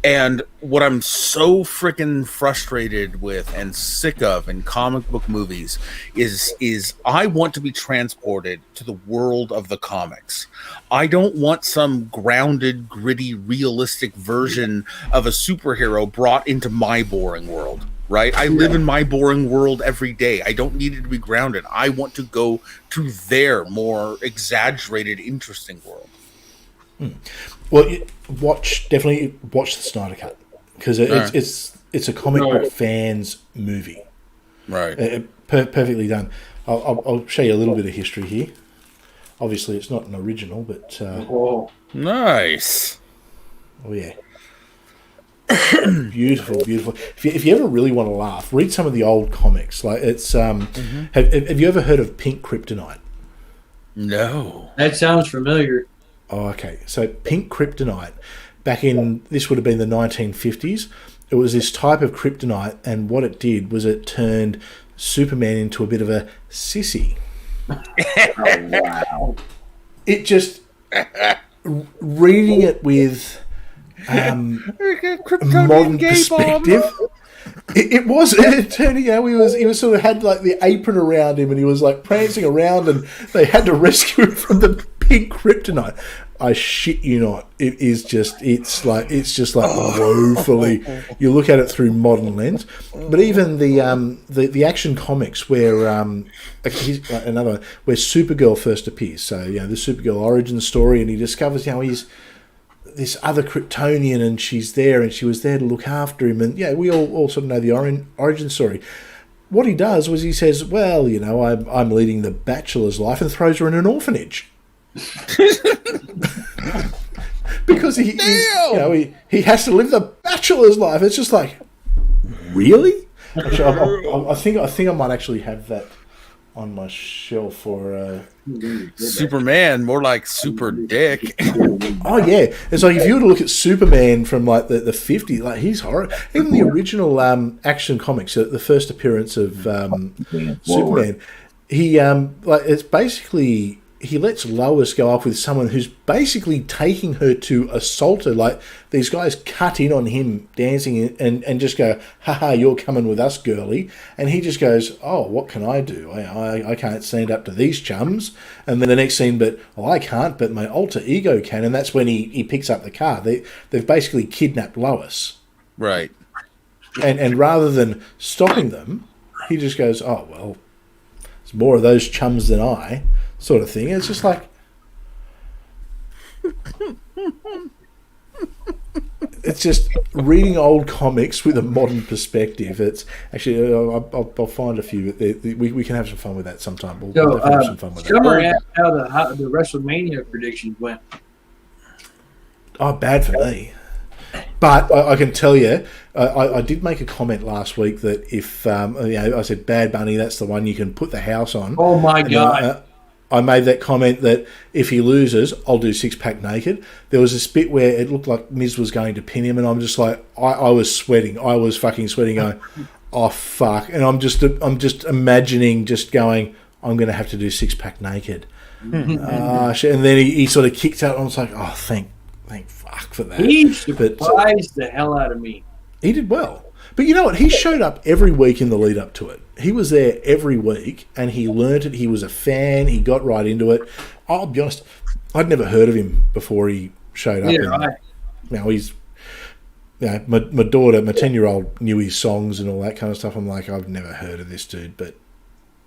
And what I'm so freaking frustrated with and sick of in comic book movies is I want to be transported to the world of the comics. I don't want some grounded, gritty, realistic version of a superhero brought into my boring world, right? I live in my boring world every day. I don't need it to be grounded. I want to go to their more exaggerated, interesting world. Well, definitely watch the Snyder Cut, because it's a comic book fans movie, right? Perfectly done. I'll show you a little bit of history here. Obviously, it's not an original, but nice. Oh yeah, beautiful. If you ever really want to laugh, read some of the old comics. Like it's have you ever heard of Pink Kryptonite? No. That sounds familiar. Oh, okay. So pink kryptonite, this would have been the 1950s. It was this type of kryptonite, and what it did was it turned Superman into a bit of a sissy. Oh, wow. It just, reading it with modern perspective, it was. It turned, he was sort of had like the apron around him, and he was like prancing around, and they had to rescue him from the pink kryptonite. I shit you not. It's just like woefully. You look at it through modern lens, but even the Action Comics where another one where Supergirl first appears. So the Supergirl origin story, and he discovers he's this other Kryptonian, and she's there, and she was there to look after him, and we all sort of know the origin story. What he does was he says, "Well, I'm leading the bachelor's life," and throws her in an orphanage. Because he has to live the bachelor's life. It's just like, really? Actually, I think I might actually have that on my shelf for Superman, more like Super Dick. Oh yeah, it's like if you were to look at Superman from like the 50s, like he's horrible. Even the original Action Comics, the first appearance of Superman, he like it's basically he lets Lois go off with someone who's basically taking her to assault her. Like these guys cut in on him dancing and just go, haha, you're coming with us, girly. And he just goes, oh, what can I do? I can't stand up to these chums. And then the next scene, but I can't, but my alter ego can. And that's when he picks up the car. They've basically kidnapped Lois. Right. And rather than stopping them, he just goes, oh, well, there's more of those chums than I, sort of thing. It's just like... It's just reading old comics with a modern perspective. It's actually, I'll find a few. We can have some fun with that sometime. We'll definitely have some fun with that. Summer asked how the WrestleMania predictions went. Oh, bad for me. But I can tell you, I did make a comment last week that if I said Bad Bunny, that's the one you can put the house on. Oh my God! I made that comment that if he loses, I'll do Six Pack Naked. There was this bit where it looked like Miz was going to pin him, and I'm just like, I was sweating. I was fucking sweating, going, oh fuck! And I'm just imagining just going, I'm going to have to do Six Pack Naked. And then he sort of kicked out, and I was like, oh thank fuck for that. He surprised the hell out of me. He did well. But you know what? He showed up every week in the lead up to it. He was there every week, and he learnt it. He was a fan. He got right into it. I'll be honest, I'd never heard of him before he showed up. Yeah, right. Now he's, my daughter, my 10-year-old, knew his songs and all that kind of stuff. I'm like, I've never heard of this dude. But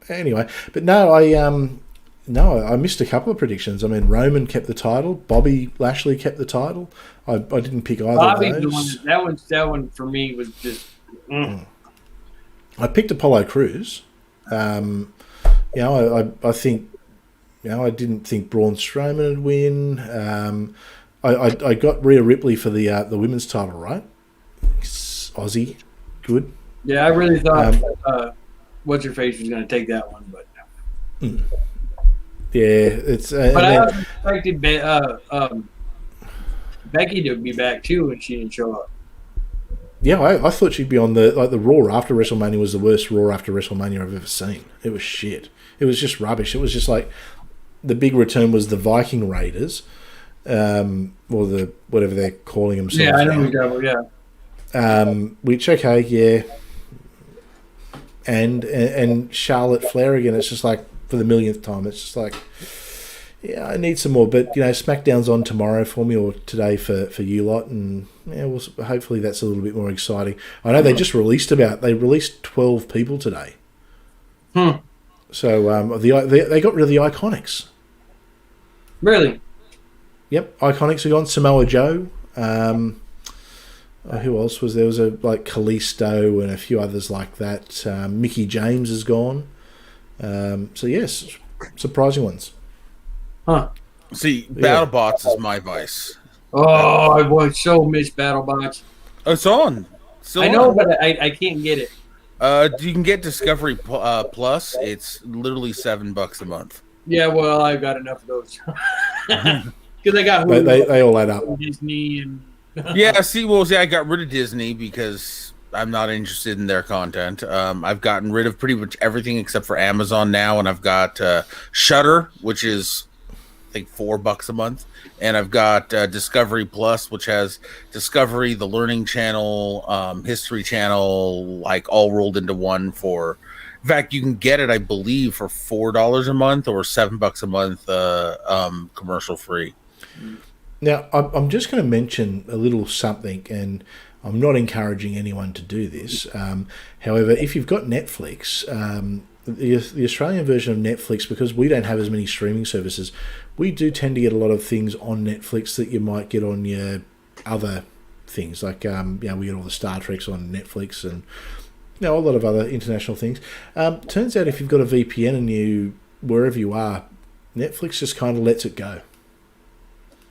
anyway, but no, I missed a couple of predictions. I mean, Roman kept the title. Bobby Lashley kept the title. I didn't pick either Bobby's of those. the one that one for me was just. I picked Apollo Crews. I think, I didn't think Braun Strowman would win. I got Rhea Ripley for the women's title, right? Aussie, good. Yeah, I really thought what's her face was going to take that one, but. Yeah, it's. But I also expected Becky to be back too, and she didn't show up. Yeah, I thought she'd be on the Raw after WrestleMania was the worst Raw after WrestleMania I've ever seen. It was shit. It was just rubbish. It was just like the big return was the Viking Raiders, or the whatever they're calling themselves. Yeah, I know exactly. Yeah. Which okay, yeah. And Charlotte Flair again. It's just like for the millionth time. It's just like, yeah, I need some more. But SmackDown's on tomorrow for me, or today for you lot, and hopefully that's a little bit more exciting. I know they just released 12 people today. So they got rid of the Iconics. Really? Yep, Iconics are gone. Samoa Joe. Who else was there? Was like Kalisto and a few others like that. Mickey James is gone. So yes, surprising ones. Huh. See, BattleBots is my vice. Oh, I would so miss BattleBots. Oh, it's on. I know, but I can't get it. You can get Discovery Plus. It's literally $7 a month. Yeah, well, I've got enough of those. Because I got they all add up. Disney and yeah. See, I got rid of Disney because I'm not interested in their content. I've gotten rid of pretty much everything except for Amazon now, and I've got Shudder, which is I think $4 a month, and I've got Discovery Plus, which has Discovery, the Learning Channel, History Channel, like all rolled into one. In fact, you can get it, I believe, for $4 a month or $7 a month, commercial free. Now, I'm just going to mention a little something, and I'm not encouraging anyone to do this. However, if you've got Netflix, the Australian version of Netflix, because we don't have as many streaming services, we do tend to get a lot of things on Netflix that you might get on your other things. Like, we get all the Star Treks on Netflix and a lot of other international things. Turns out if you've got a VPN and wherever you are, Netflix just kind of lets it go.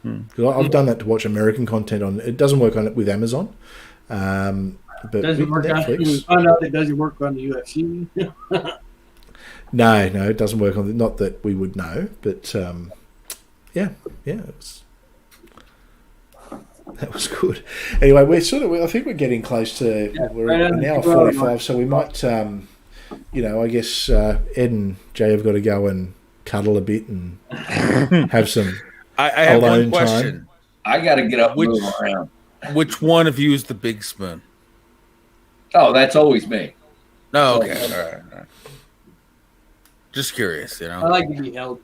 Because I've done that to watch American content on. It doesn't work on it with Amazon. But doesn't work Netflix, we found out it doesn't work on the UFC. no, it doesn't work on not that we would know, but that was good. Anyway, I think we're getting close to we're an hour 45, so we might, I guess Ed and Jay have got to go and cuddle a bit and have some. I have one question. Time. I got to get up and move around. Which one of you is the big spoon? Oh, that's always me. Oh, okay. All right. Just curious, I like to be held.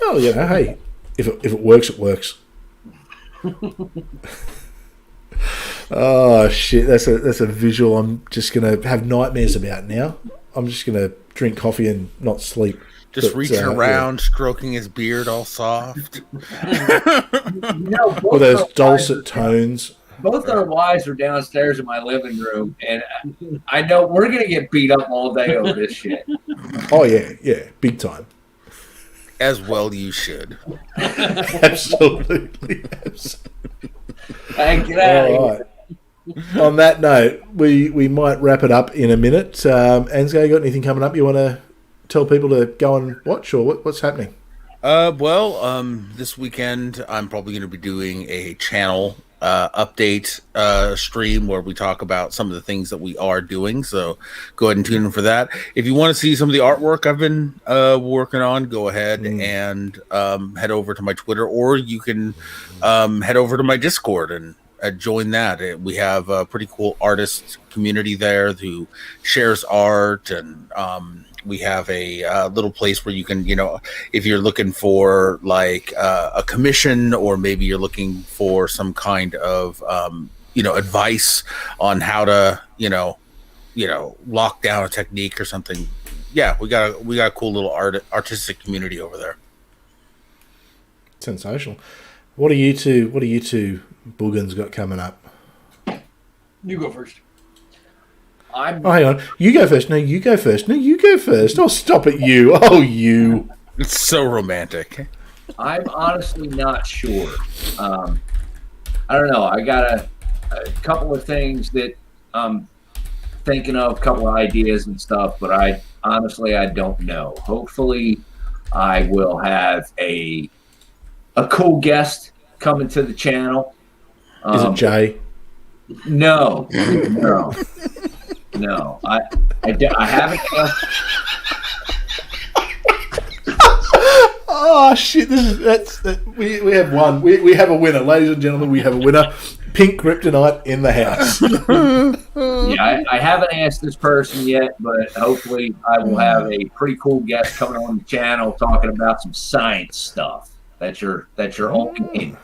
Oh, hey, if it works, it works. Oh shit, that's a visual I'm just gonna have nightmares about now. I'm just gonna drink coffee and not sleep. Just reaching around, stroking his beard all soft. With those dulcet tones. Both our wives are downstairs in my living room, and I know we're going to get beat up all day over this shit. Oh, yeah, big time. As well you should. Absolutely. Hey, get out of here. On that note, we might wrap it up in a minute. Ansgar, you got anything coming up you want to tell people to go and watch, or what's happening? This weekend I'm probably going to be doing a channel update stream where we talk about some of the things that we are doing, so go ahead and tune in for that. If you want to see some of the artwork I've been working on, go ahead and head over to my Twitter, or you can head over to my Discord and join that. We have a pretty cool artist community there who shares art, and we have a little place where you can, if you're looking for like a commission, or maybe you're looking for some kind of, advice on how to, lock down a technique or something. Yeah, we got a cool little artistic community over there. Sensational. What are you two boogans got coming up? You go first. Hang on. You go first. No, you go first. No, you go first. Oh, stop it, you. Oh, you. It's so romantic. I'm honestly not sure. I don't know. I got a couple of things that I'm thinking of, a couple of ideas and stuff, but I don't know. Hopefully, I will have a cool guest coming to the channel. Is it Jay? No. I haven't. Oh shit! We have one. We have a winner, ladies and gentlemen. We have a winner. Pink Kryptonite in the house. Yeah, I haven't asked this person yet, but hopefully I will have a pretty cool guest coming on the channel talking about some science stuff. That's your only hint.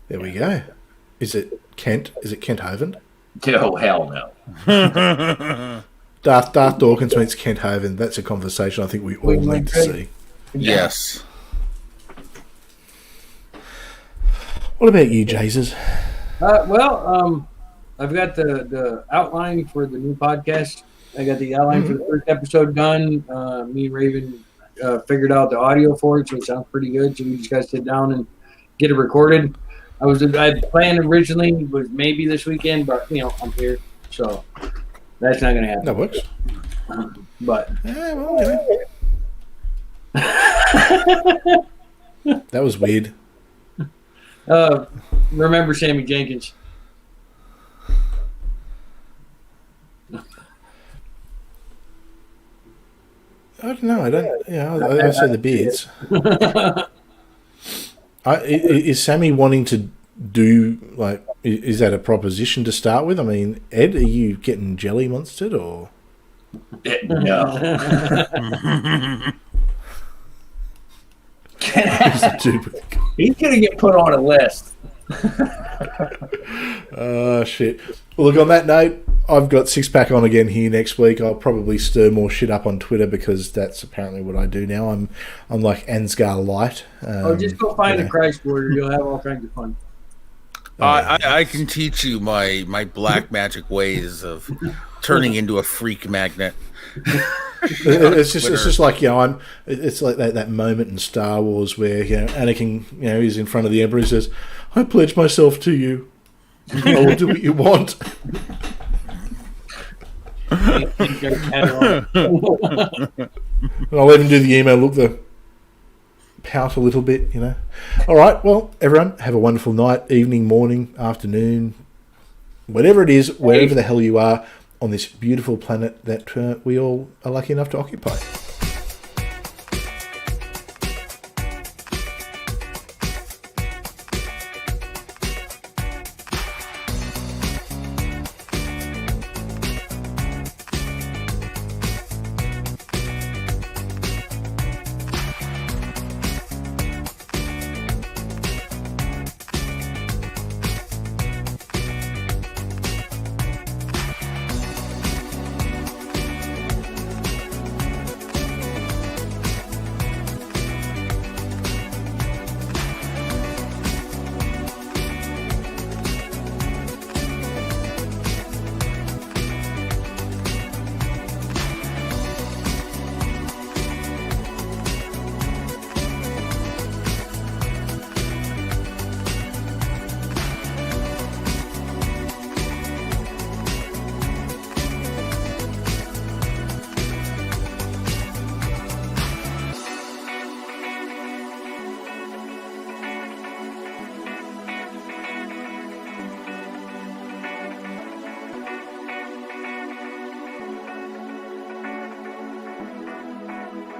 There we go. Is it Kent? Is it Kent Hovind? Oh, hell no. Darth Dawkins meets Kent Hovind. That's a conversation I think we all need to see. Yes. What about you, Jesus? I've got the outline for the new podcast. I got the outline for the first episode done. Me and Raven figured out the audio for it, so it sounds pretty good. So we just got to sit down and get it recorded. I planned originally was maybe this weekend, but I'm here, so that's not going to happen. That works. But yeah, well, that was weird. Remember Sammy Jenkins? I don't know. I don't. I say the beards. Is Sammy wanting to do like? Is that a proposition to start with? I mean, Ed, are you getting jelly monstered or? No. He's gonna get put on a list. Oh shit! Well, look, on that note, I've got Six Pack on again here next week. I'll probably stir more shit up on Twitter because that's apparently what I do now. I'm like Ansgar Light. Just go find a Christ warrior. You'll have all kinds of fun. I can teach you my black magic ways of turning into a freak magnet. It's just like, you know, it's like that moment in Star Wars where, you know, Anakin, you know, he's in front of the Emperor and says, "I pledge myself to you. I will do what you want." And I'll let him do the email. Look, the pout a little bit, you know. All right, well, everyone, have a wonderful night, evening, morning, afternoon, whatever it is, wherever the hell you are on this beautiful planet that we all are lucky enough to occupy.